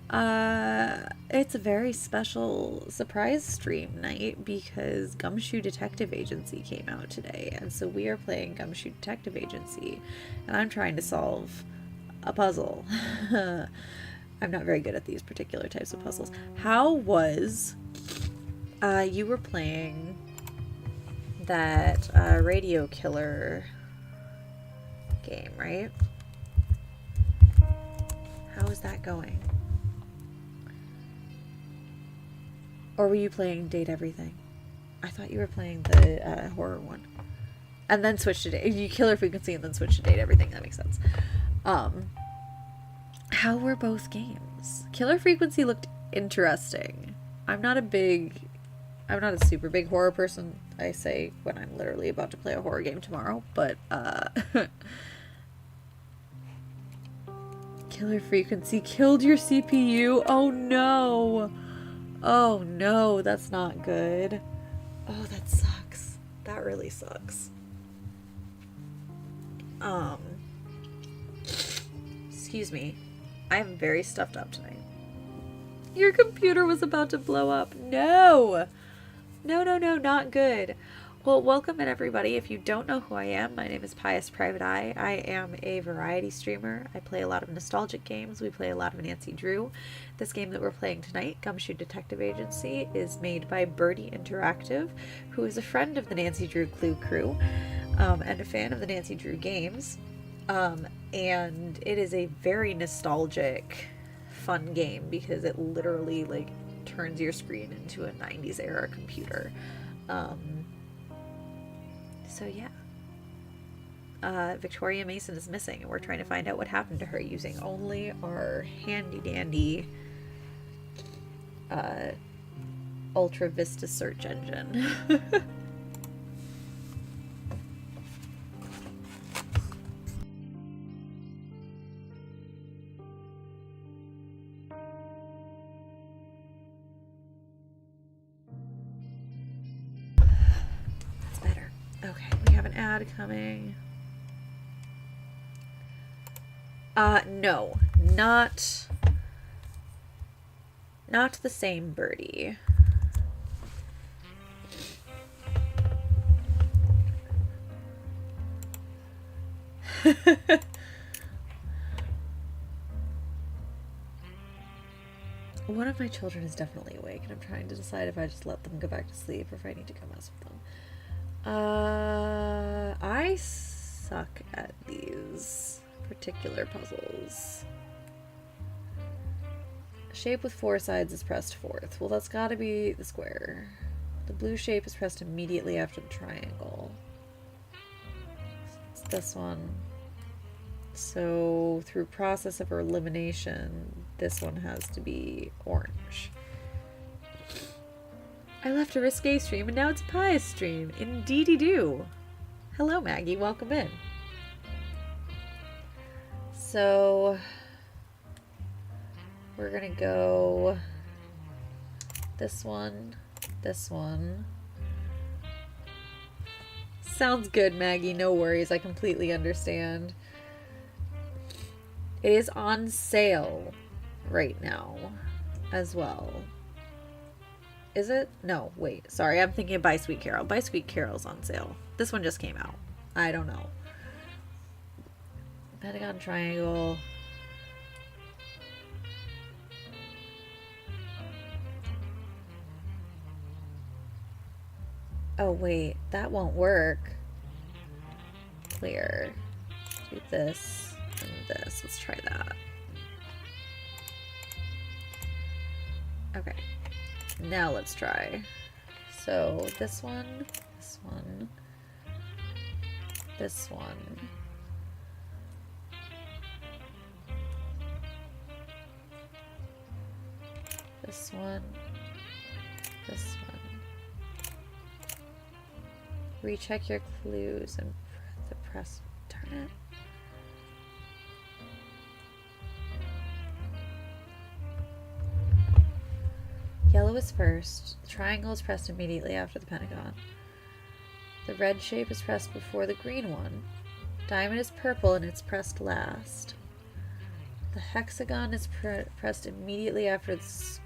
It's a very special surprise stream night because Gumshoe Detective Agency came out today, and so we are playing Gumshoe Detective Agency, and I'm trying to solve a puzzle. I'm not very good at these particular types of puzzles. How was you were playing that radio killer game, right? How is that going? Or were you playing Date Everything? I thought you were playing the horror one. And then switched to Date. You Killer Frequency and then switched to Date Everything. That makes sense. How were both games? Killer Frequency looked interesting. I'm not a super big horror person, I say, when I'm literally about to play a horror game tomorrow, but, Killer Frequency killed your CPU? Oh no! Oh no, that's not good. Oh, that sucks. That really sucks. Excuse me. I am very stuffed up tonight. Your computer was about to blow up. No! No, no, no, not good. Well, welcome in everybody. If you don't know who I am, my name is Pious Private Eye. I am a variety streamer. I play a lot of nostalgic games. We play a lot of Nancy Drew. This game that we're playing tonight, Gumshoe Detective Agency, is made by Birdie Interactive, who is a friend of the Nancy Drew Clue crew, and a fan of the Nancy Drew games. And it is a very nostalgic, fun game because it literally, like, turns your screen into a 90s era computer. So yeah. Victoria Mason is missing, and we're trying to find out what happened to her using only our handy dandy Ultra Vista search engine. That's better. Okay, we have an ad coming. No, not the same Birdie. One of my children is definitely awake, and I'm trying to decide if I just let them go back to sleep or if I need to go mess with them. I suck at these particular puzzles. Shape with 4 sides is pressed fourth. Well, that's gotta be the square. The blue shape is pressed immediately after the triangle. It's this one. So through process of elimination, this one has to be orange. I left a risque stream and now it's a Pious stream. Indeedy do. Hello Maggie, welcome in. So we're gonna go this one, this one. Sounds good, Maggie, no worries, I completely understand. It is on sale right now as well. Is it? No, wait. Sorry, I'm thinking of By Sweet Carol. By Sweet Carol's on sale. This one just came out. I don't know. Pentagon Triangle. Oh, wait. That won't work. Clear. Do this and this. Let's try that. Okay. Now let's try. So this one, this one, this one. This one, this one. Recheck your clues and the press. Darn it. Yellow is first. The triangle is pressed immediately after the pentagon. The red shape is pressed before the green one. Diamond is purple and it's pressed last. The hexagon is pressed immediately after the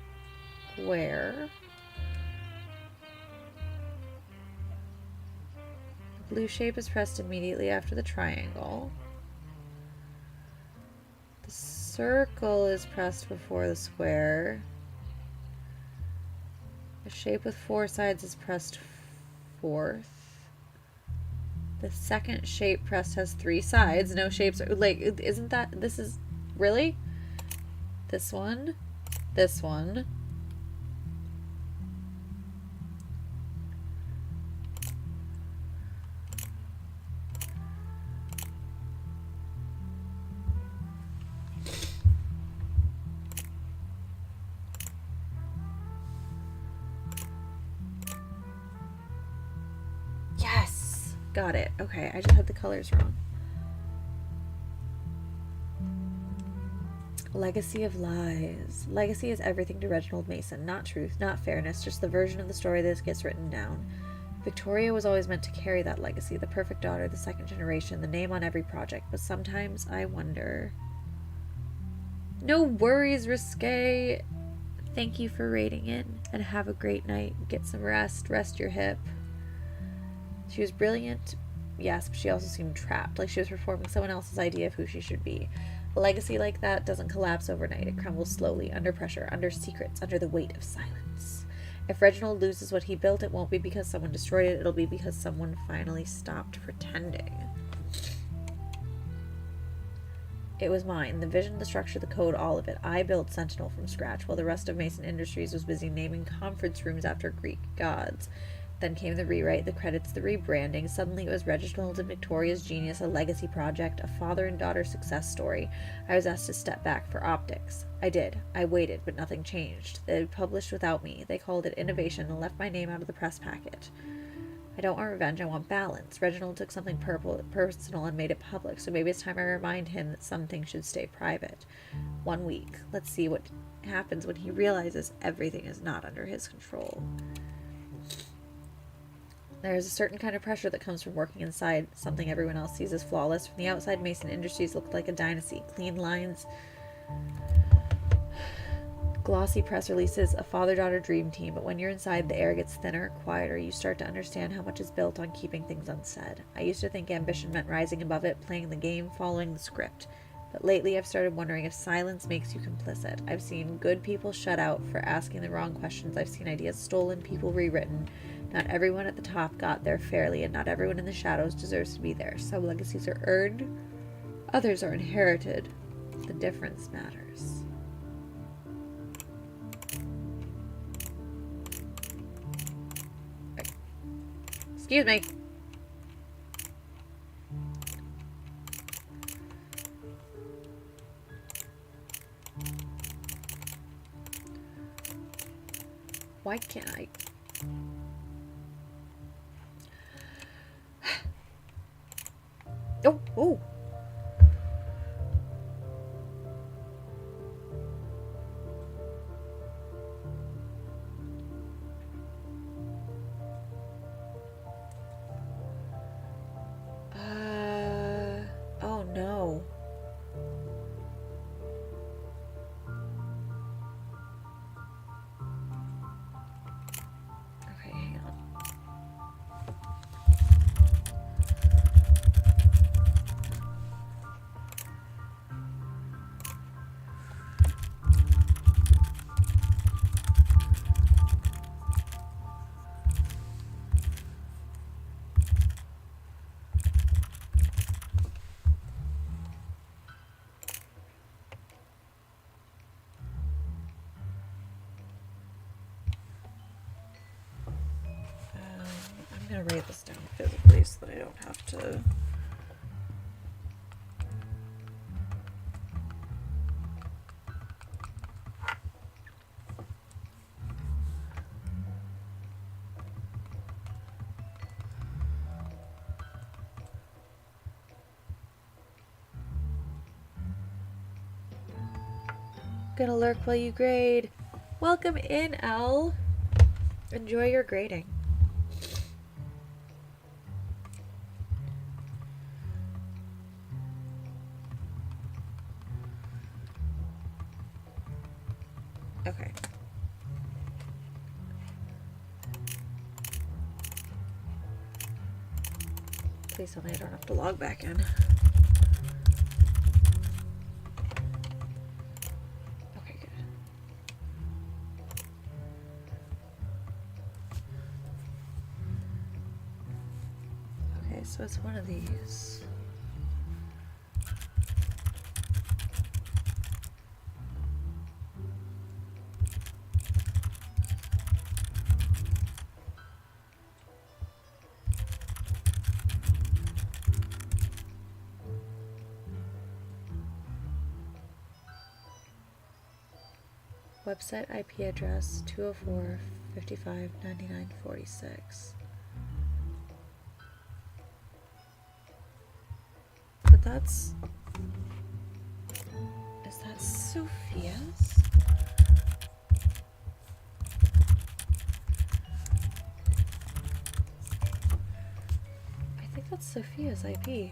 square. The blue shape is pressed immediately after the triangle. The circle is pressed before the square. A shape with 4 sides is pressed fourth. The second shape pressed has 3 sides. No shapes are, like, isn't that, this is, really? This one, this one. Yes! Got it. Okay, I just had the colors wrong. Legacy of lies. Legacy is everything to Reginald Mason. Not truth, not fairness, just the version of the story that gets written down. Victoria was always meant to carry that legacy, the perfect daughter, the second generation, the name on every project, but sometimes I wonder. No worries, Risque. Thank you for raiding in, and have a great night. Get some rest, rest your hip. She was brilliant, yes, but she also seemed trapped, like she was performing someone else's idea of who she should be. A legacy like that doesn't collapse overnight. It crumbles slowly, under pressure, under secrets, under the weight of silence. If Reginald loses what he built, it won't be because someone destroyed it. It'll be because someone finally stopped pretending. It was mine. The vision, the structure, the code, all of it. I built Sentinel from scratch, while the rest of Mason Industries was busy naming conference rooms after Greek gods. Then came the rewrite, the credits, the rebranding. Suddenly it was Reginald and Victoria's genius, a legacy project, a father and daughter success story. I was asked to step back for optics. I did. I waited, but nothing changed. They published without me. They called it innovation and left my name out of the press packet. I don't want revenge, I want balance. Reginald took something personal and made it public, so maybe it's time I remind him that some things should stay private. 1 week. Let's see what happens when he realizes everything is not under his control. There is a certain kind of pressure that comes from working inside something everyone else sees as flawless. From the outside, Mason Industries looked like a dynasty. Clean lines, glossy press releases, a father-daughter dream team. But when you're inside, the air gets thinner, quieter. You start to understand how much is built on keeping things unsaid. I used to think ambition meant rising above it, playing the game, following the script. But lately I've started wondering if silence makes you complicit. I've seen good people shut out for asking the wrong questions. I've seen ideas stolen, people rewritten. Not everyone at the top got there fairly, and not everyone in the shadows deserves to be there. Some legacies are earned, others are inherited. The difference matters. Right. Excuse me. Why can't I? Oh, oh. Oh no. Okay, hang on. I'm gonna write this down physically so that I don't have to. Gonna lurk while you grade. Welcome in, Elle. Enjoy your grading. Okay. Please tell me I don't have to log back in. Okay, good. Okay, so it's one of these. Website IP address 204.55.99.46. But that's... Is that Sophia's? I think that's Sophia's IP.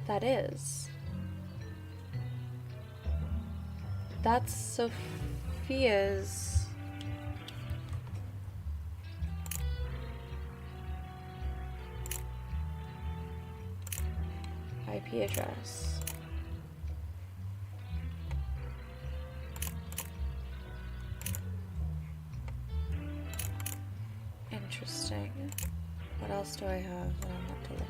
That is. That's Sophia's. IP address. Interesting. What else do I have that I want to look at?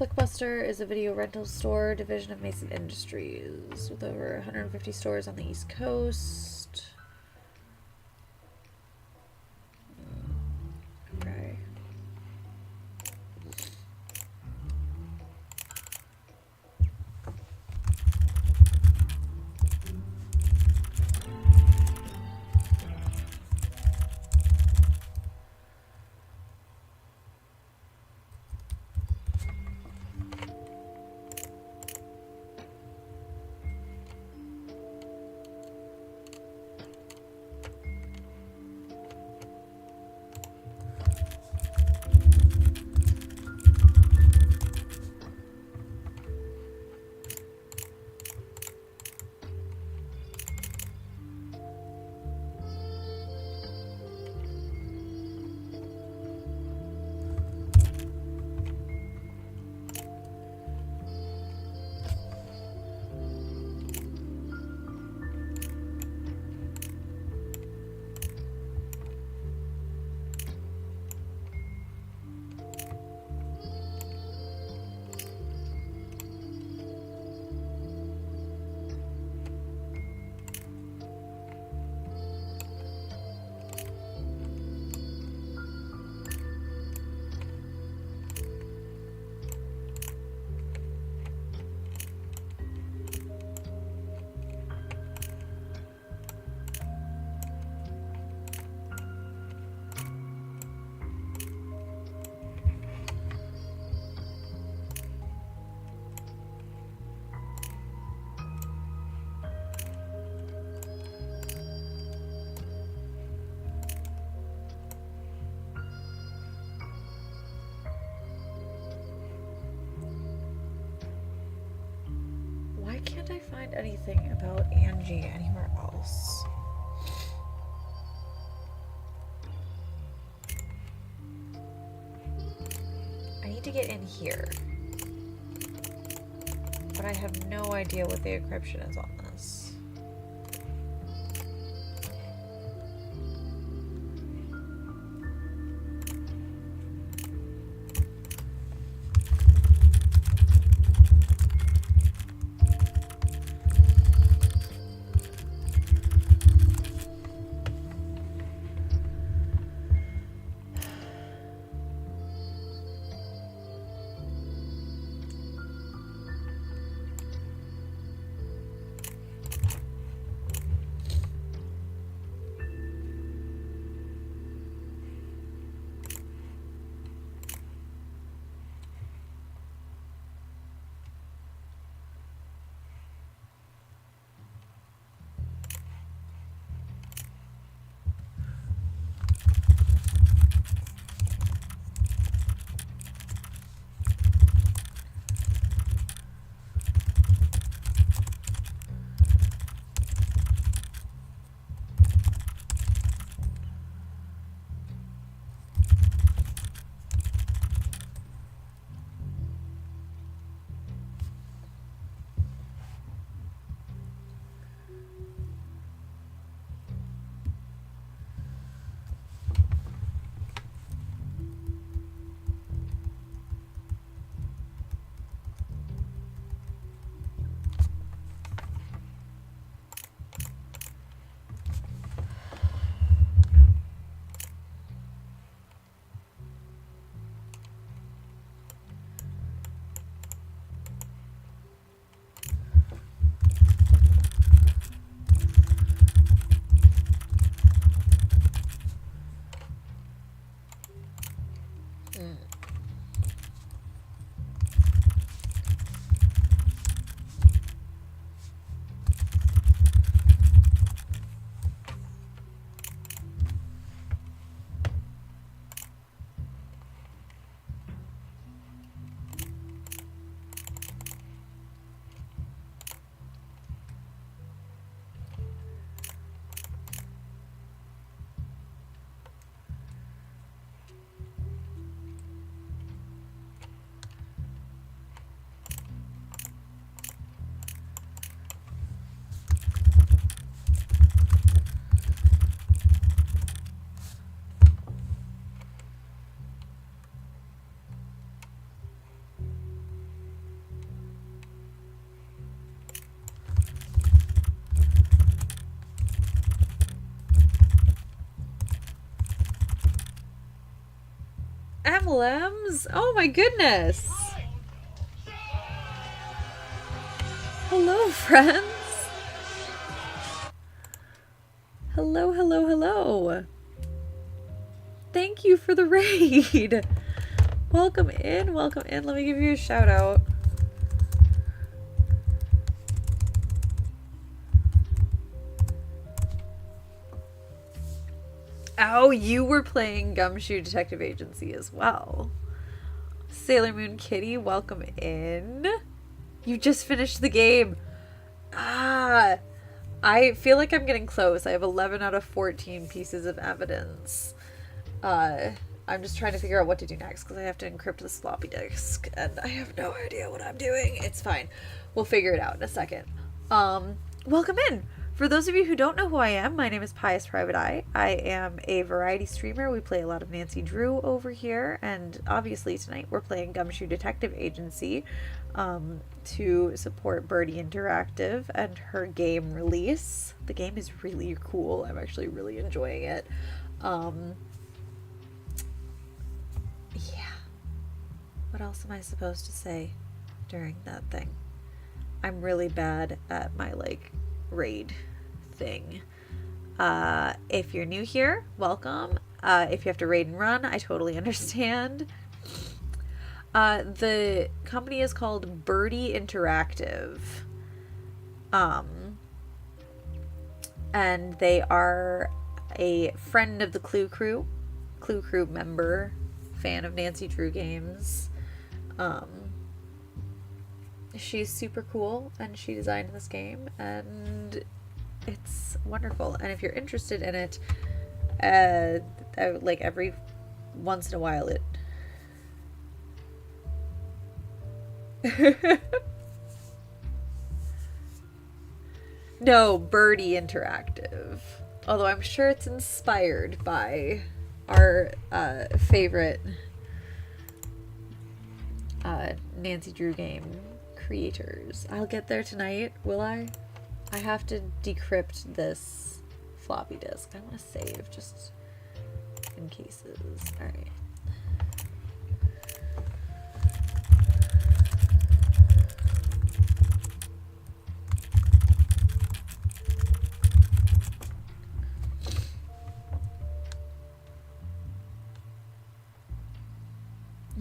Flickbuster is a video rental store division of Mason Industries with over 150 stores on the East Coast. Okay. find anything about Angie anywhere else? I need to get in here. But I have no idea what the encryption is on this. MLMs? Oh my goodness! Hello, friends! Hello, hello, hello! Thank you for the raid! Welcome in, welcome in. Let me give you a shout out. Oh, you were playing Gumshoe Detective Agency as well. Sailor Moon Kitty, welcome in. You just finished the game. Ah, I feel like I'm getting close. I have 11 out of 14 pieces of evidence. I'm just trying to figure out what to do next because I have to encrypt this floppy disk and I have no idea what I'm doing. It's fine. We'll figure it out in a second. Welcome in. For those of you who don't know who I am, my name is Pious Private Eye. I am a variety streamer. We play a lot of Nancy Drew over here, and obviously tonight we're playing Gumshoe Detective Agency to support Birdie Interactive and her game release. The game is really cool. I'm actually really enjoying it. Yeah. What else am I supposed to say during that thing? I'm really bad at my, raid thing. If you're new here, welcome. If you have to raid and run, I totally understand. The company is called Birdie Interactive. And they are a friend of the Clue Crew member, fan of Nancy Drew games. she's super cool, and she designed this game, and it's wonderful. And if you're interested in it, like every once in a while it no, Birdie Interactive. Although I'm sure it's inspired by our favorite Nancy Drew game creators. I'll get there tonight, will I? I have to decrypt this floppy disk. I want to save just in cases. Alright.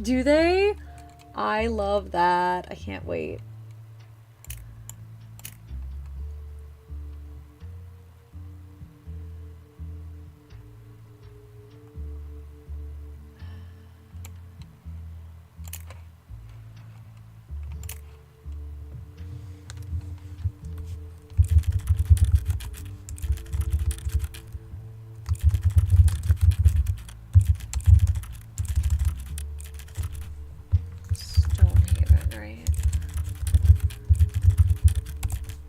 Do they? I love that. I can't wait.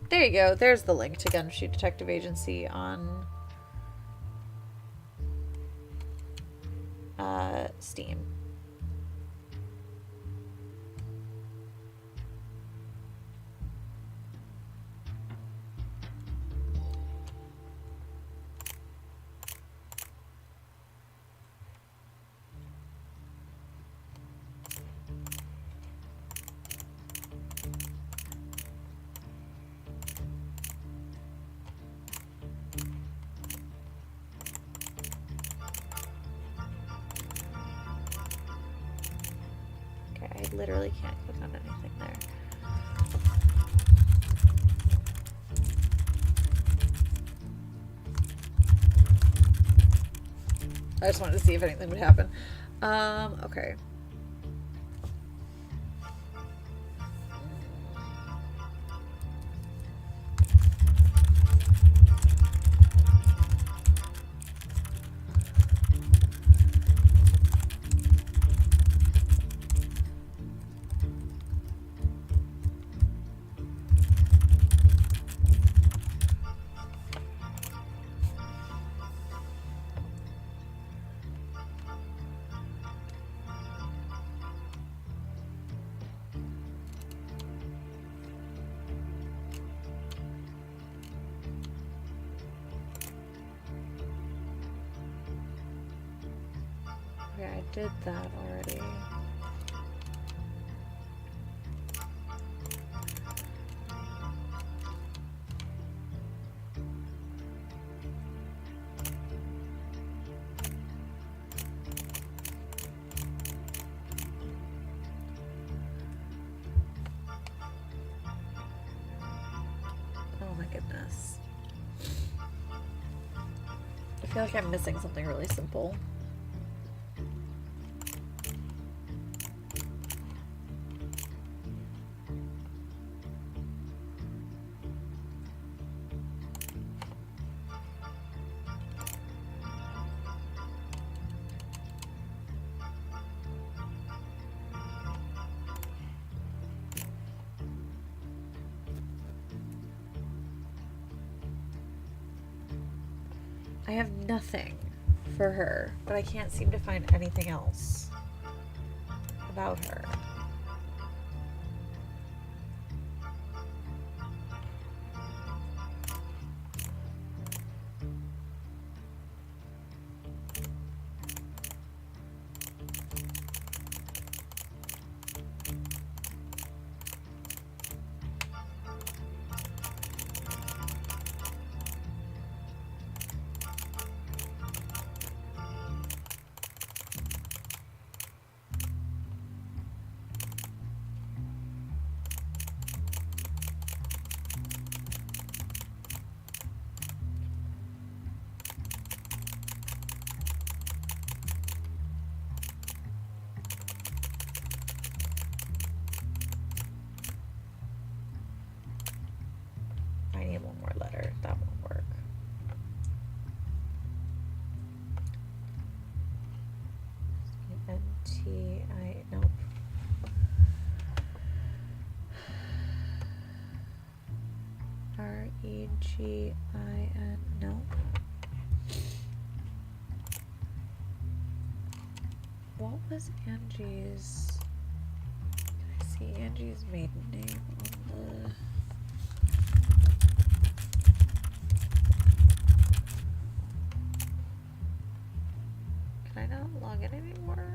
There you go. There's the link to Gumshoe Detective Agency on Steam. I literally can't click on anything there. I just wanted to see if anything would happen. Okay. Okay, I did that already. Oh my goodness. I feel like I'm missing something really simple. I have nothing for her, but I can't seem to find anything else about her. Nope. Regin, nope. What was Angie's? Can I see Angie's maiden name on the... Can I not log in anymore?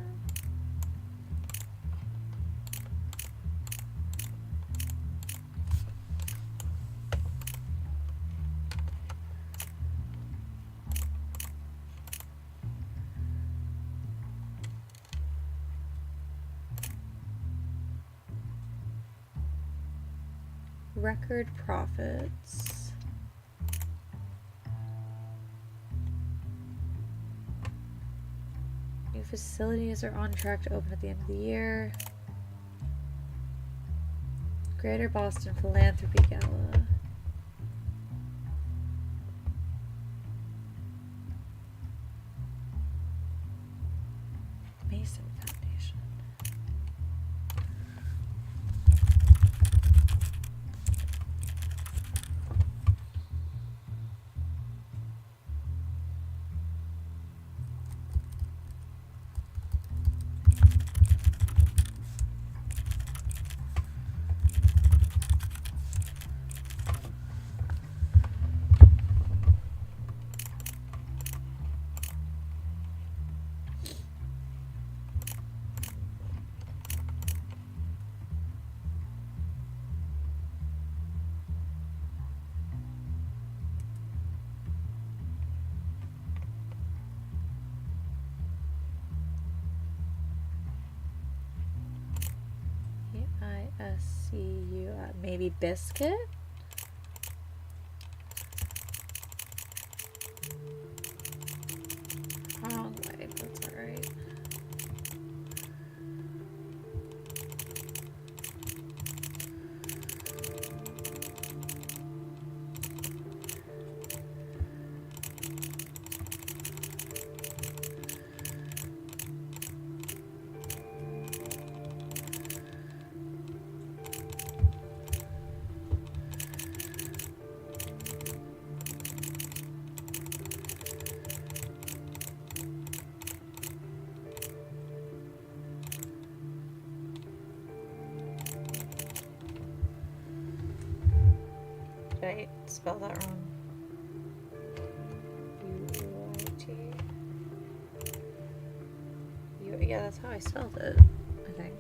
Record profits. New facilities are on track to open at the end of the year. Greater Boston Philanthropy Gala. Mason Foundation. Biscu, maybe Biscuit? Wrong way, that's alright. Did I spell that wrong? U-Y-T. Yeah, that's how I spelled it, I think.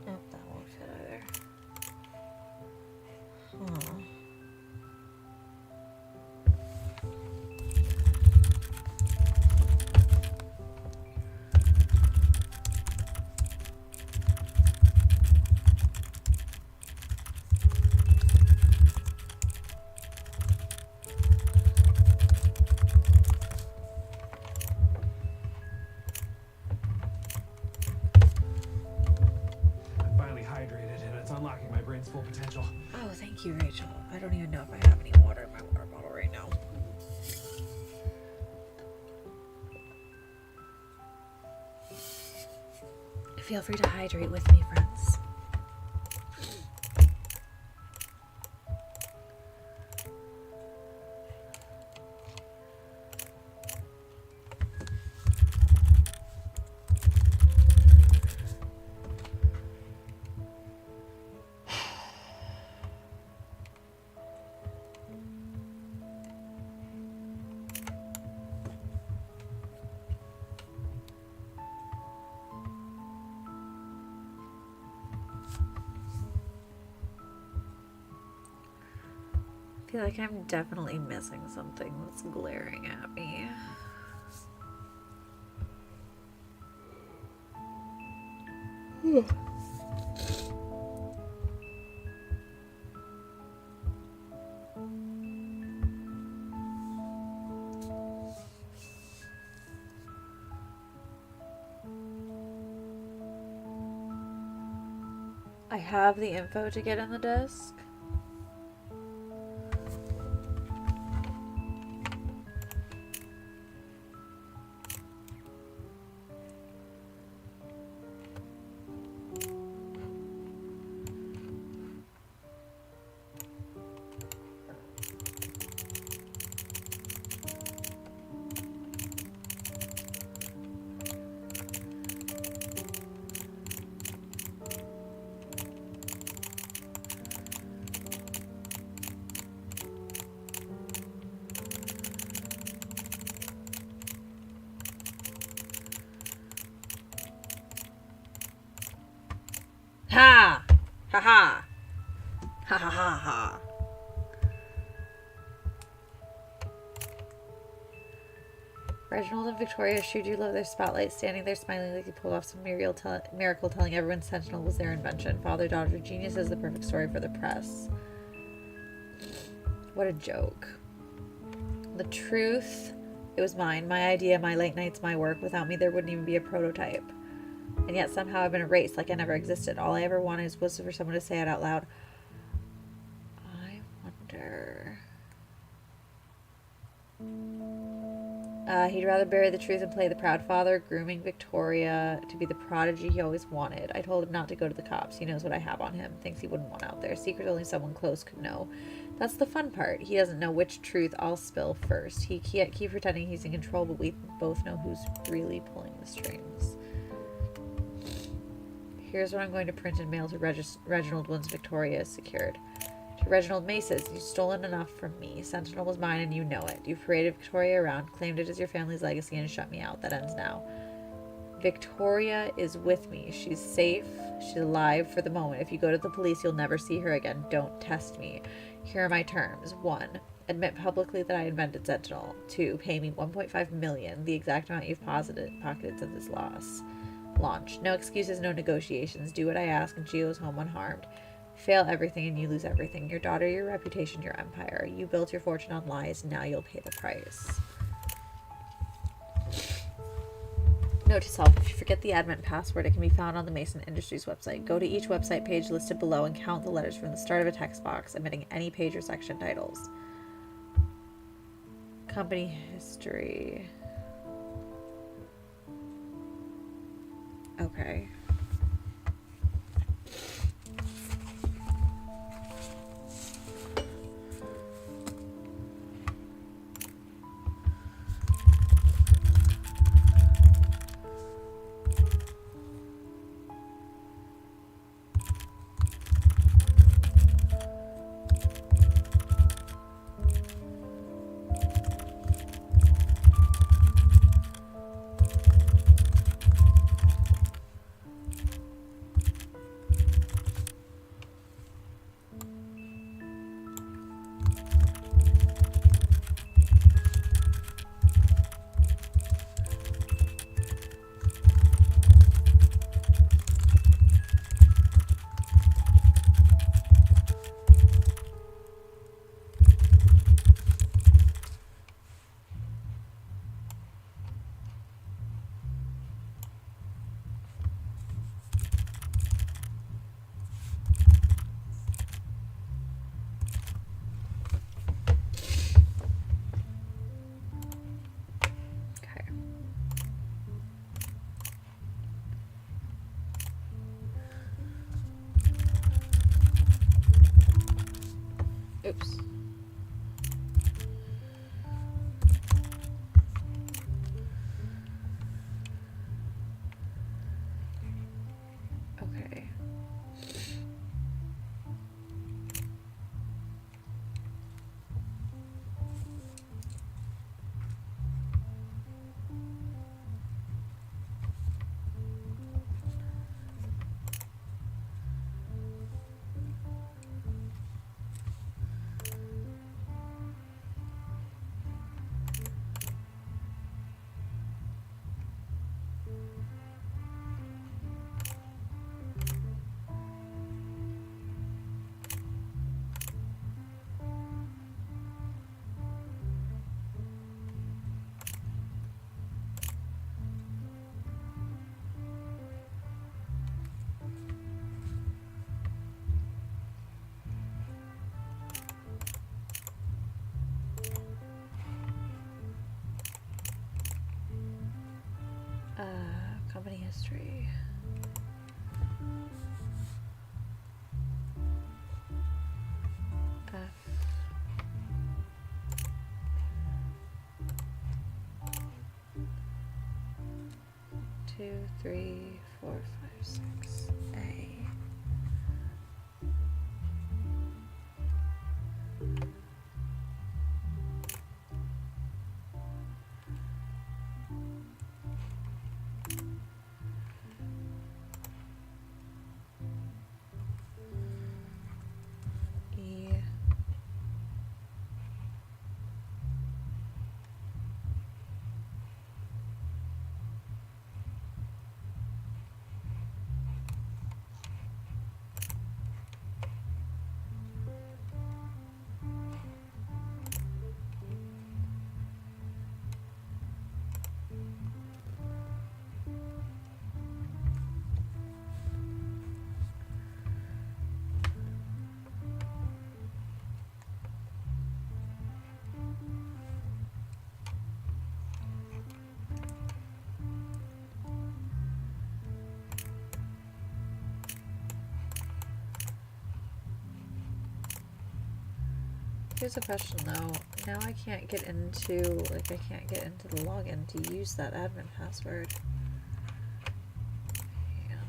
Nope, that won't fit either. Huh. Unlocking my brain's full potential. Oh, thank you, Rachel. I don't even know if I have any water in my water bottle right now. Feel free to hydrate with me, friends. I feel like I'm definitely missing something that's glaring at me. I have the info to get in the disc. Ha! Ha ha! Ha ha ha ha. Reginald and Victoria shooed you love their spotlight, standing there smiling like he pulled off some miracle telling everyone Sentinel was their invention. Father-daughter genius is the perfect story for the press. What a joke. The truth, it was mine. My idea, my late nights, my work. Without me, there wouldn't even be a prototype. And yet somehow I've been erased like I never existed. All I ever wanted was for someone to say it out loud. I wonder... he'd rather bury the truth and play the proud father, grooming Victoria to be the prodigy he always wanted. I told him not to go to the cops. He knows what I have on him. Thinks he wouldn't want out there. Secrets only someone close could know. That's the fun part. He doesn't know which truth I'll spill first. He can't keep pretending he's in control, but we both know who's really pulling the strings. Here's what I'm going to print and mail to Reginald once Victoria is secured. To Reginald Maces, you've stolen enough from me. Sentinel was mine and you know it. You've paraded Victoria around, claimed it as your family's legacy, and shut me out. That ends now. Victoria is with me. She's safe. She's alive for the moment. If you go to the police, you'll never see her again. Don't test me. Here are my terms. 1. Admit publicly that I invented Sentinel. 2. Pay me $1.5 million, the exact amount you've pocketed since its loss. Launch. No excuses, no negotiations. Do what I ask and she goes home unharmed. Fail everything and you lose everything. Your daughter, your reputation, your empire. You built your fortune on lies. Now you'll pay the price. Note to self, if you forget the admin password, it can be found on the Mason Industries website. Go to each website page listed below and count the letters from the start of a text box, omitting any page or section titles. Company history. Okay. Oops. Okay. history. F. 2, 3, 4, 5, 6. A. E. Here's a question though. Now I can't get into, like, I can't get into the login to use that admin password. Hang on.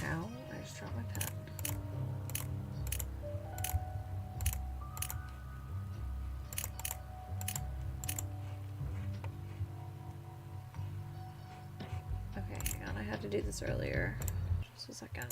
Ow, I just dropped my pen. Okay, hang on, I had to do this earlier. Just a second.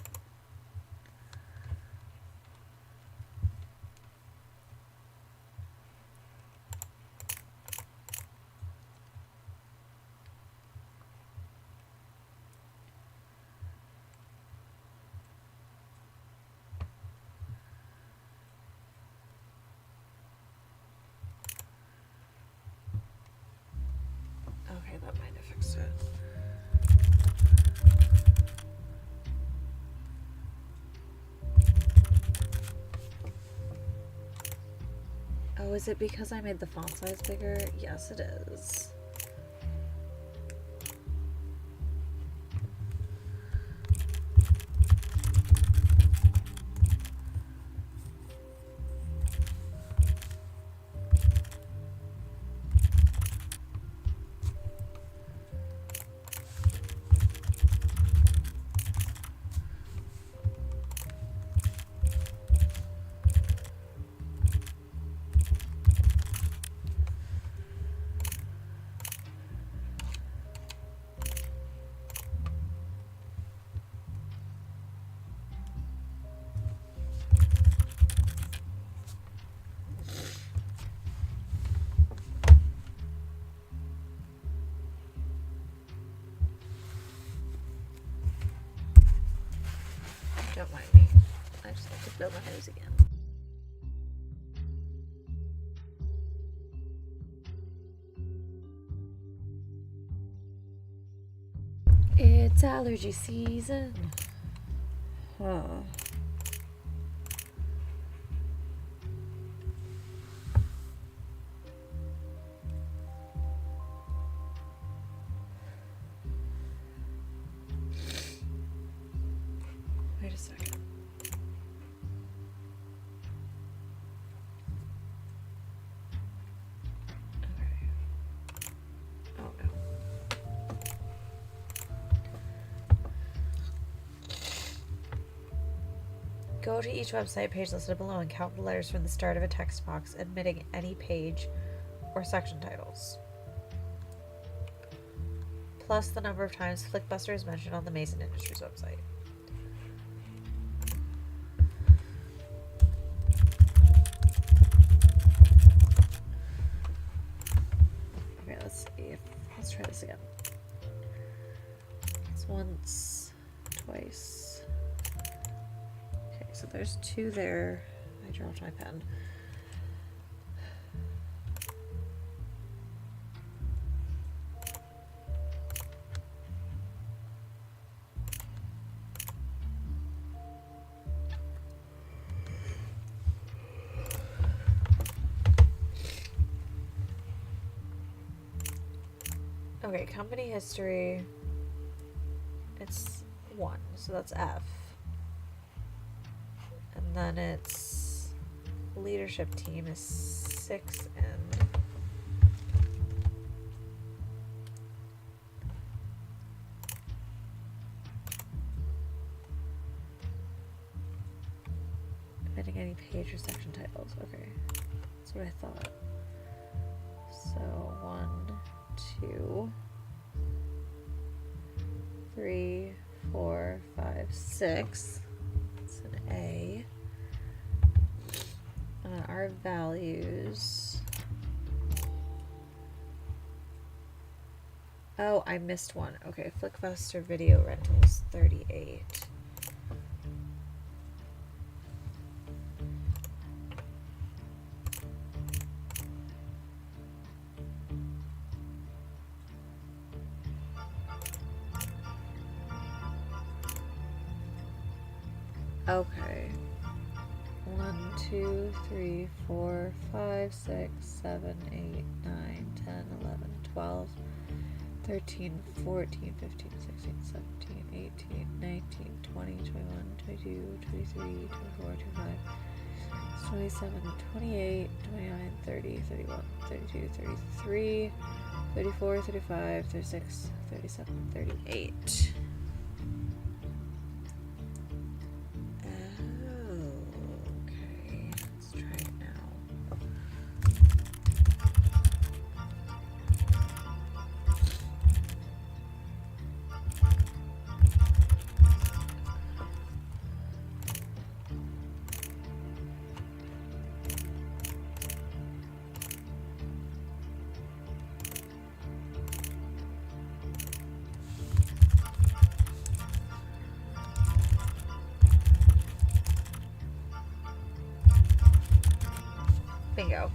Okay, that might have fixed it. Oh, is it because I made the font size bigger? Yes, it is. Don't mind me. I just have to blow my nose again. It's allergy season. Huh. Wait a second. Okay. Oh no. Go to each website page listed below and count the letters from the start of a text box, omitting any page or section titles. Plus the number of times Flickbuster is mentioned on the Mason Industries website. Okay, let's see. Let's try this again. It's once, twice. Okay, so there's 2 there. I dropped my pen. Okay, company history. It's 1, so that's F. And then it's leadership team is 6 and getting any page or section titles. Okay, that's what I thought. So 1, 2, 3, 4, 5, 6. It's an A. Our values. Oh, I missed one. Okay, Flickbuster video rentals 38. Okay. 1, 2, 3, 4, 5, 6, 7, 8, 9, 10, 11, 12, 13, 14, 15, 16, 17, 18, 19, 20, 21, 22, 23, 24, 25, 27, 28, 29, 30, 31, 32, 33, 34, 35, 36, 37, 38. Bingo.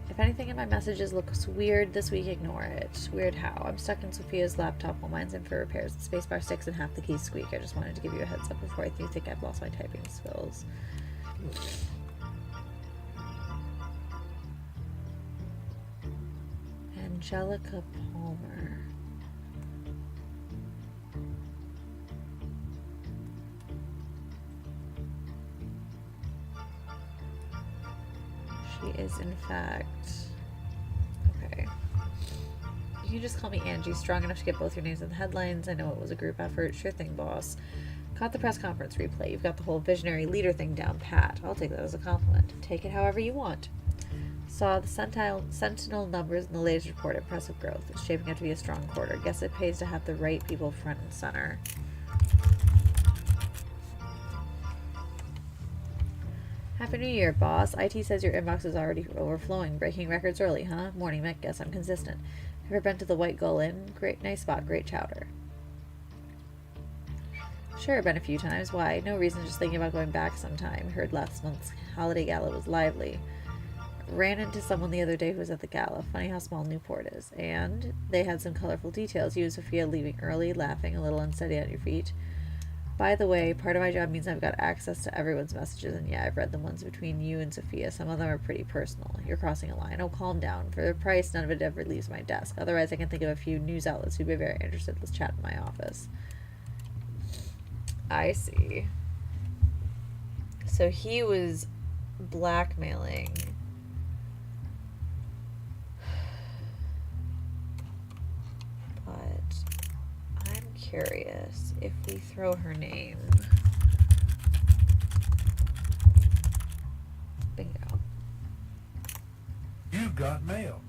If anything in my messages looks weird this week, ignore it. Weird how? I'm stuck in Sophia's laptop while mine's in for repairs. The spacebar sticks and half the keys squeak. I just wanted to give you a heads up before you think I've lost my typing skills. Angelica Palmer. She is, in fact... Okay. You can just call me Angie. Strong enough to get both your names in the headlines. I know it was a group effort. Sure thing, boss. Caught the press conference replay. You've got the whole visionary leader thing down pat. I'll take that as a compliment. Take it however you want. Saw the Sentinel numbers in the latest report. Impressive growth. It's shaping up to be a strong quarter. Guess it pays to have the right people front and center. Happy New Year, boss. IT says your inbox is already overflowing. Breaking records early, huh? Morning, Mick. Guess I'm consistent. Ever been to the White Gull Inn? Great, nice spot. Great chowder. Sure, been a few times. Why? No reason, just thinking about going back sometime. Heard last month's holiday gala was lively. Ran into someone the other day who was at the gala. Funny how small Newport is. And they had some colorful details. You and Sophia leaving early, laughing, a little unsteady on your feet. By the way, part of my job means I've got access to everyone's messages, and yeah, I've read the ones between you and Sophia. Some of them are pretty personal. You're crossing a line. Oh, calm down. For the price, none of it ever leaves my desk. Otherwise, I can think of a few news outlets who'd be very interested. Let's chat in my office. I see. So he was blackmailing. But I'm curious if we throw her name. Bingo. You've got mail.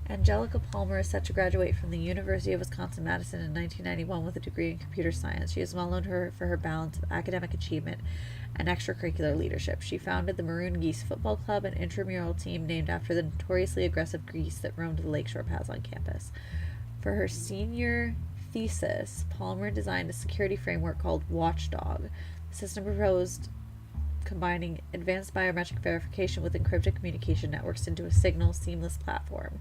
Angelica Palmer is set to graduate from the University of Wisconsin-Madison in 1991 with a degree in computer science. She is well known for her balance of academic achievement and extracurricular leadership. She founded the Maroon Geese Football Club, an intramural team named after the notoriously aggressive geese that roamed the lakeshore paths on campus. For her senior thesis, Palmer designed a security framework called Watchdog. The system proposed combining advanced biometric verification with encrypted communication networks into a single, seamless platform.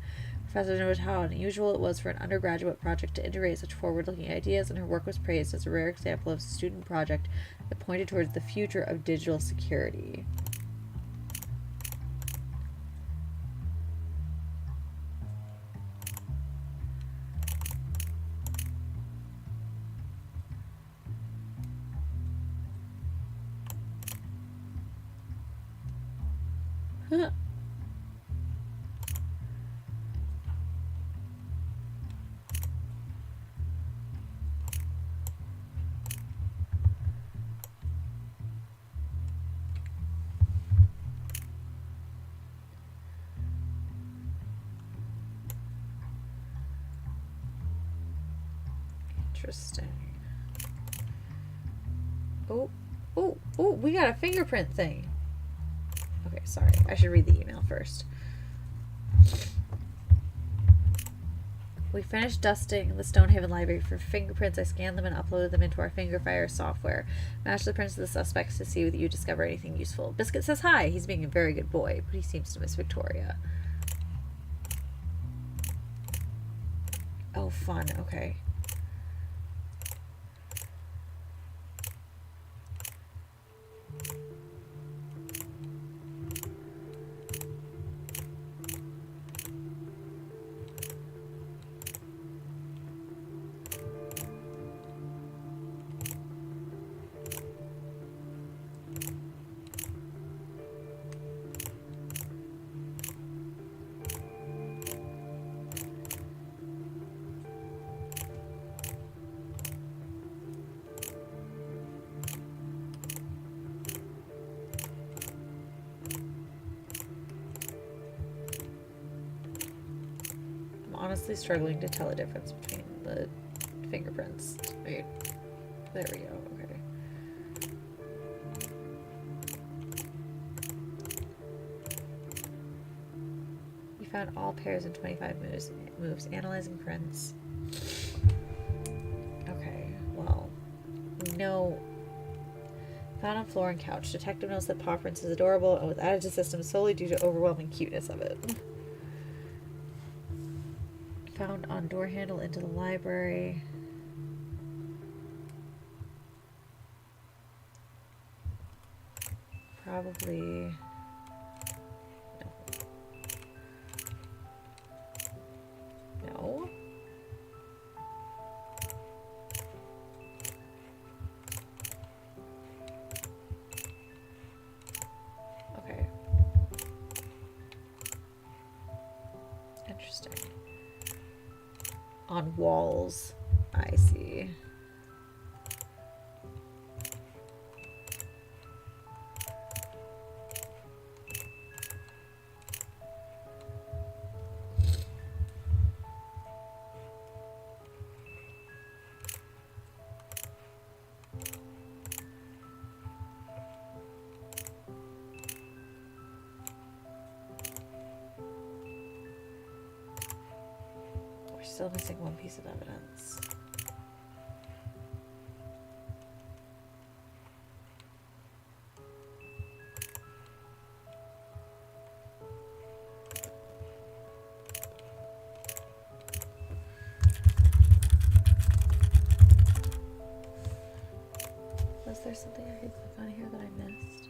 professor noted how unusual it was for an undergraduate project to integrate such forward-looking ideas, and her work was praised as a rare example of a student project that pointed towards the future of digital security. Huh. Interesting. Oh, we got a fingerprint thing. Okay, sorry. I should read the email first. We finished dusting the Stonehaven library for fingerprints. I scanned them and uploaded them into our Fingerfire software. Matched the prints of the suspects to see whether you discover anything useful. Biscuit says hi. He's being a very good boy, but he seems to miss Victoria. Oh, fun. Okay. Honestly struggling to tell a difference between the fingerprints. Wait, there we go. Okay. We found all pairs in 25 moves. Analyzing prints. Okay, well, we know. Found on floor and couch. Detective knows that paw prints is adorable and was added to system solely due to overwhelming cuteness of it. Found on door handle into the library. Probably. No. Okay. Interesting. On walls. I see. We're still missing one piece of evidence. Was there something I could click on here that I missed?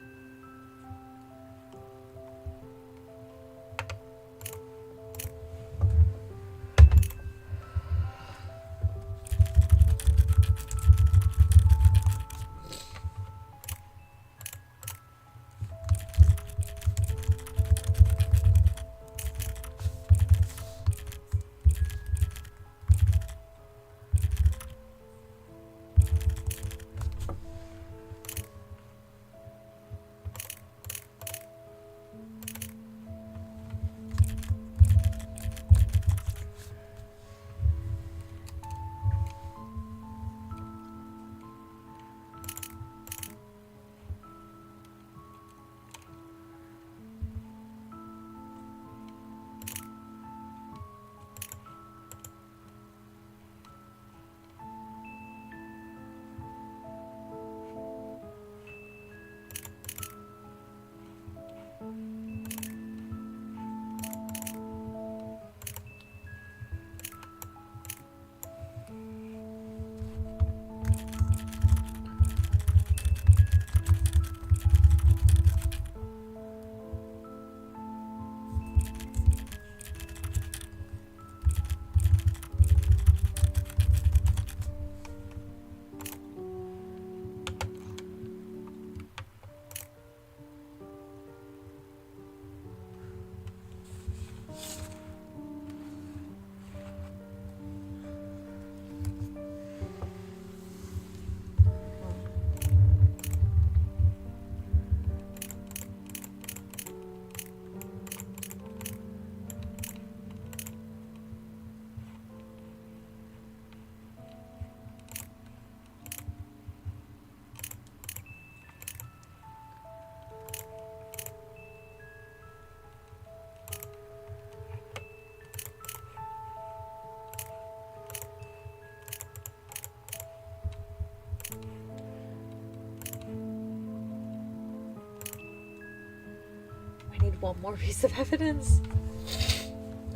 one more piece of evidence.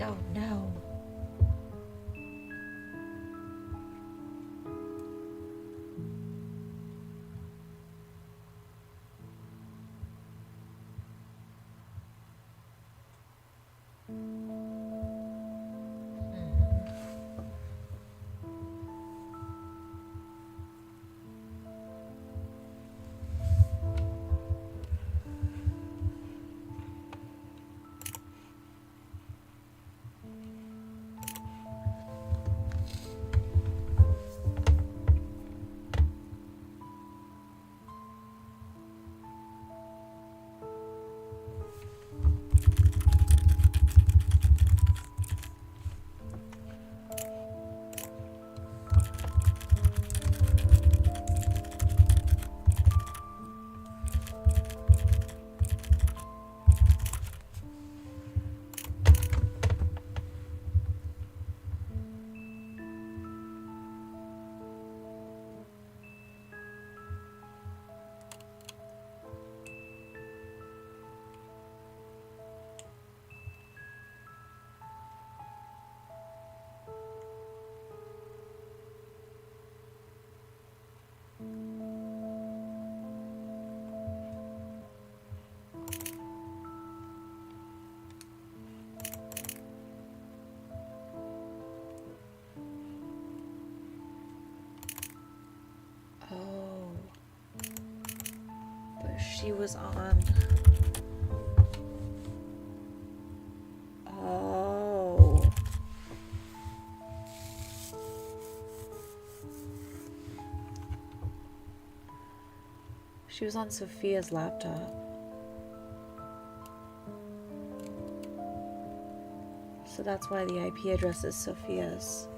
Oh no. Oh. But she was on... Oh. She was on Sophia's laptop. So that's why the IP address is Sophia's.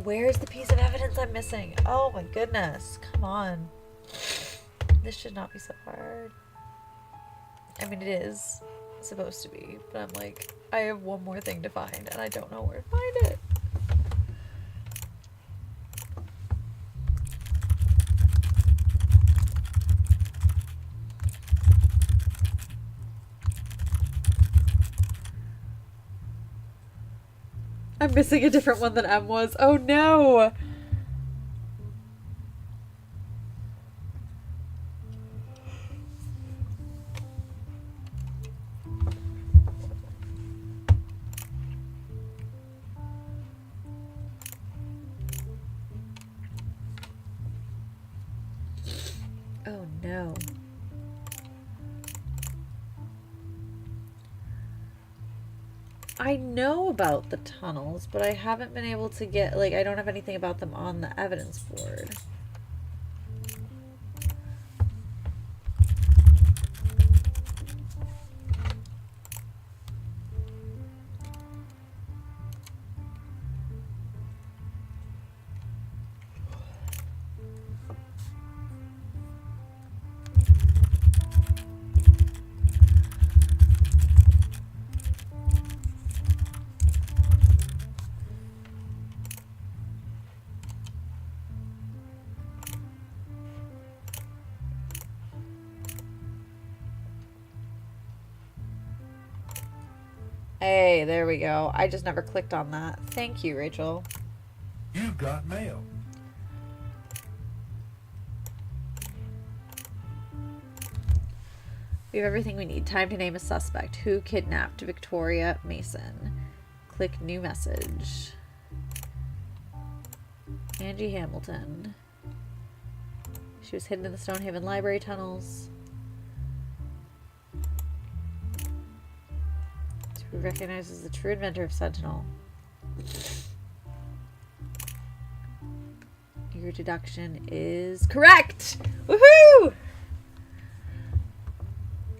Where's the piece of evidence I'm missing? Oh my goodness. Come on. This should not be so hard. I mean, it is supposed to be, but I'm like, I have one more thing to find, and I don't know where to find it. I'm missing a different one than M was. Oh no! Oh no. I know about the tunnels, but I haven't been able to get, like, I don't have anything about them on the evidence board. Hey, there we go. I just never clicked on that. Thank you, Rachel. You've got mail. We have everything we need. Time to name a suspect. Who kidnapped Victoria Mason? Click new message. Angie Hamilton. She was hidden in the Stonehaven Library tunnels. Who recognizes the true inventor of Sentinel. Your deduction is correct! Woohoo!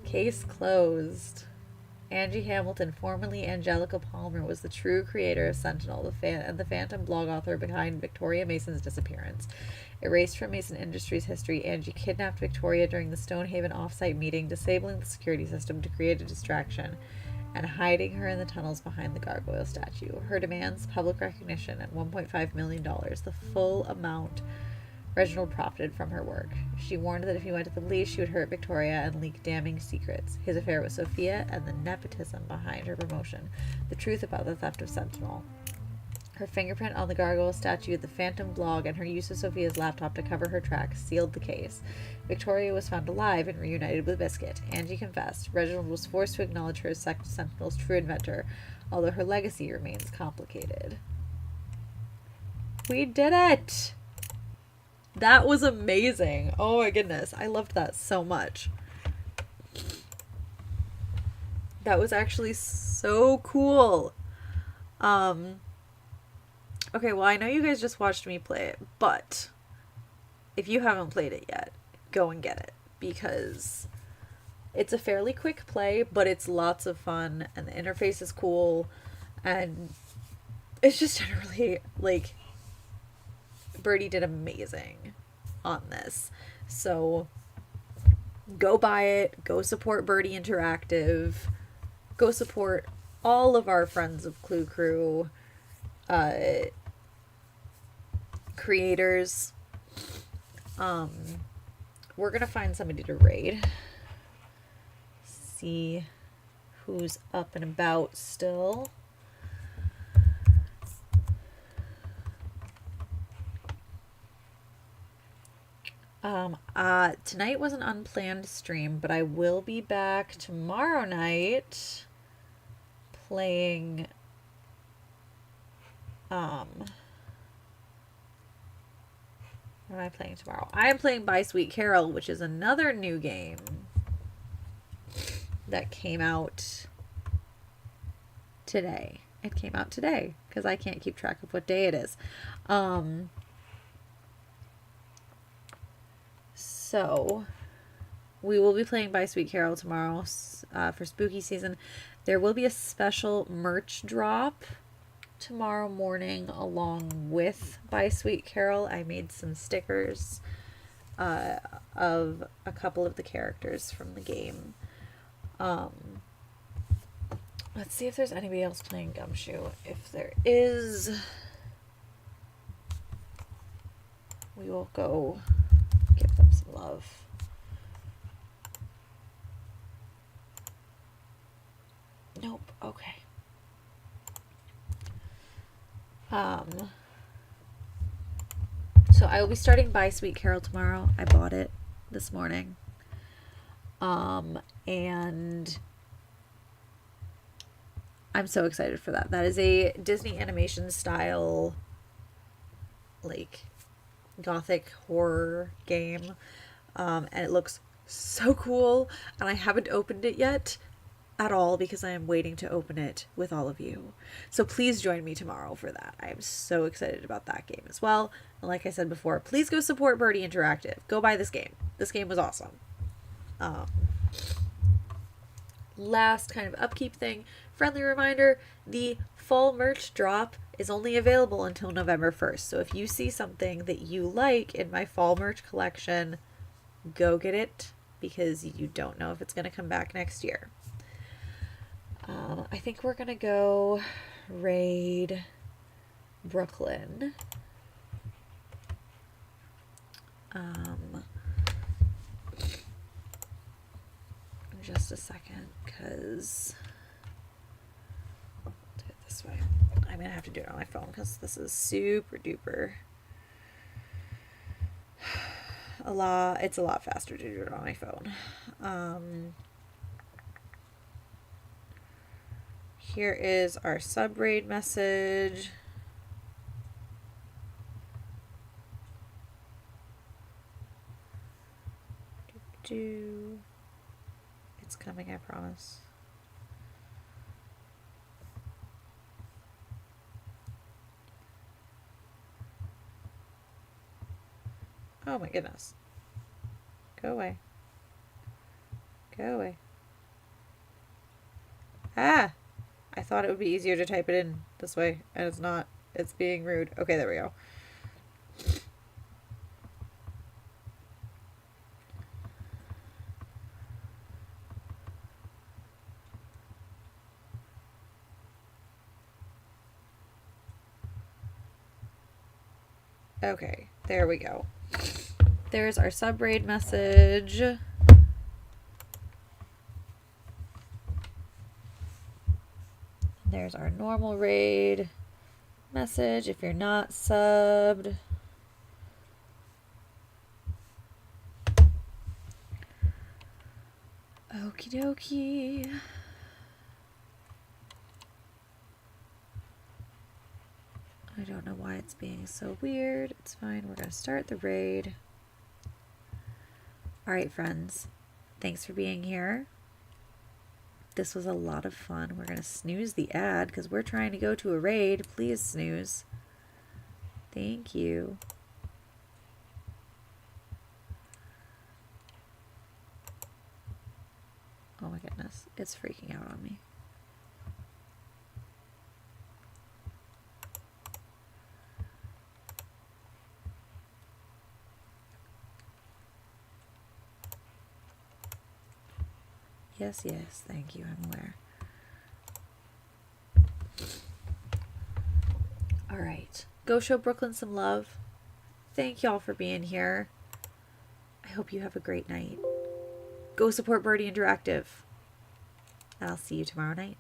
Case closed. Angie Hamilton, formerly Angelica Palmer, was the true creator of Sentinel, and the phantom blog author behind Victoria Mason's disappearance. Erased from Mason Industries history, Angie kidnapped Victoria during the Stonehaven offsite meeting, disabling the security system to create a distraction. and hiding her in the tunnels behind the gargoyle statue. Her demands public recognition and $1.5 million, the full amount Reginald profited from her work. She warned that if he went to the police, she would hurt Victoria and leak damning secrets. His affair with Sophia and the nepotism behind her promotion. The truth about the theft of Sentinel. Her fingerprint on the gargoyle statue, the phantom blog, and her use of Sophia's laptop to cover her tracks sealed the case. Victoria was found alive and reunited with Biscuit. Angie confessed. Reginald was forced to acknowledge her as Sentinel's true inventor, although her legacy remains complicated. We did it! That was amazing. Oh my goodness. I loved that so much. That was actually so cool. Okay, well, I know you guys just watched me play it, but if you haven't played it yet, go and get it, because it's a fairly quick play, but it's lots of fun, and the interface is cool, and it's just generally, like, Birdie did amazing on this. So go buy it, go support Birdie Interactive, go support all of our friends of Clue Crew creators. We're gonna find somebody to raid, see who's up and about still. Tonight was an unplanned stream, but I will be back tomorrow night playing, what am I playing tomorrow? I am playing By Sweet Carol, which is another new game that came out today. It came out today, because I can't keep track of what day it is. So, we will be playing By Sweet Carol tomorrow for spooky season. There will be a special merch drop tomorrow morning along with By Sweet Carol. I made some stickers of a couple of the characters from the game. Let's see if there's anybody else playing Gumshoe. If there is, we will go give them some love. Nope. Okay. So I will be starting By Sweet Carol tomorrow. I bought it this morning. And I'm so excited for that. That is a Disney animation style, like, gothic horror game. And it looks so cool. And I haven't opened it yet at all because I am waiting to open it with all of you. So please join me tomorrow for that. I am so excited about that game as well. And like I said before, please go support Birdie Interactive. Go buy this game. This game was awesome. Last kind of upkeep thing, friendly reminder, the fall merch drop is only available until November 1st. So if you see something that you like in my fall merch collection, go get it, because you don't know if it's going to come back next year. I think we're going to go raid Brooklyn. Just a second, because I'll do it this way. I'm going to have to do it on my phone because this is super duper it's a lot faster to do it on my phone. Here is our sub raid message. It's coming, I promise. Oh my goodness. Go away. Go away. Ah! I thought it would be easier to type it in this way, and it's not. It's being rude. Okay, there we go. Okay, there we go. There's our sub-raid message. There's our normal raid message if you're not subbed. Okie dokie. I don't know why it's being so weird. It's fine. We're going to start the raid. Alright, friends. Thanks for being here. This was a lot of fun. We're going to snooze the ad because we're trying to go to a raid. Please snooze. Thank you. Oh my goodness. It's freaking out on me. Yes, yes. Thank you. I'm aware. All right. Go show Brooklyn some love. Thank y'all for being here. I hope you have a great night. Go support Birdie Interactive. And I'll see you tomorrow night.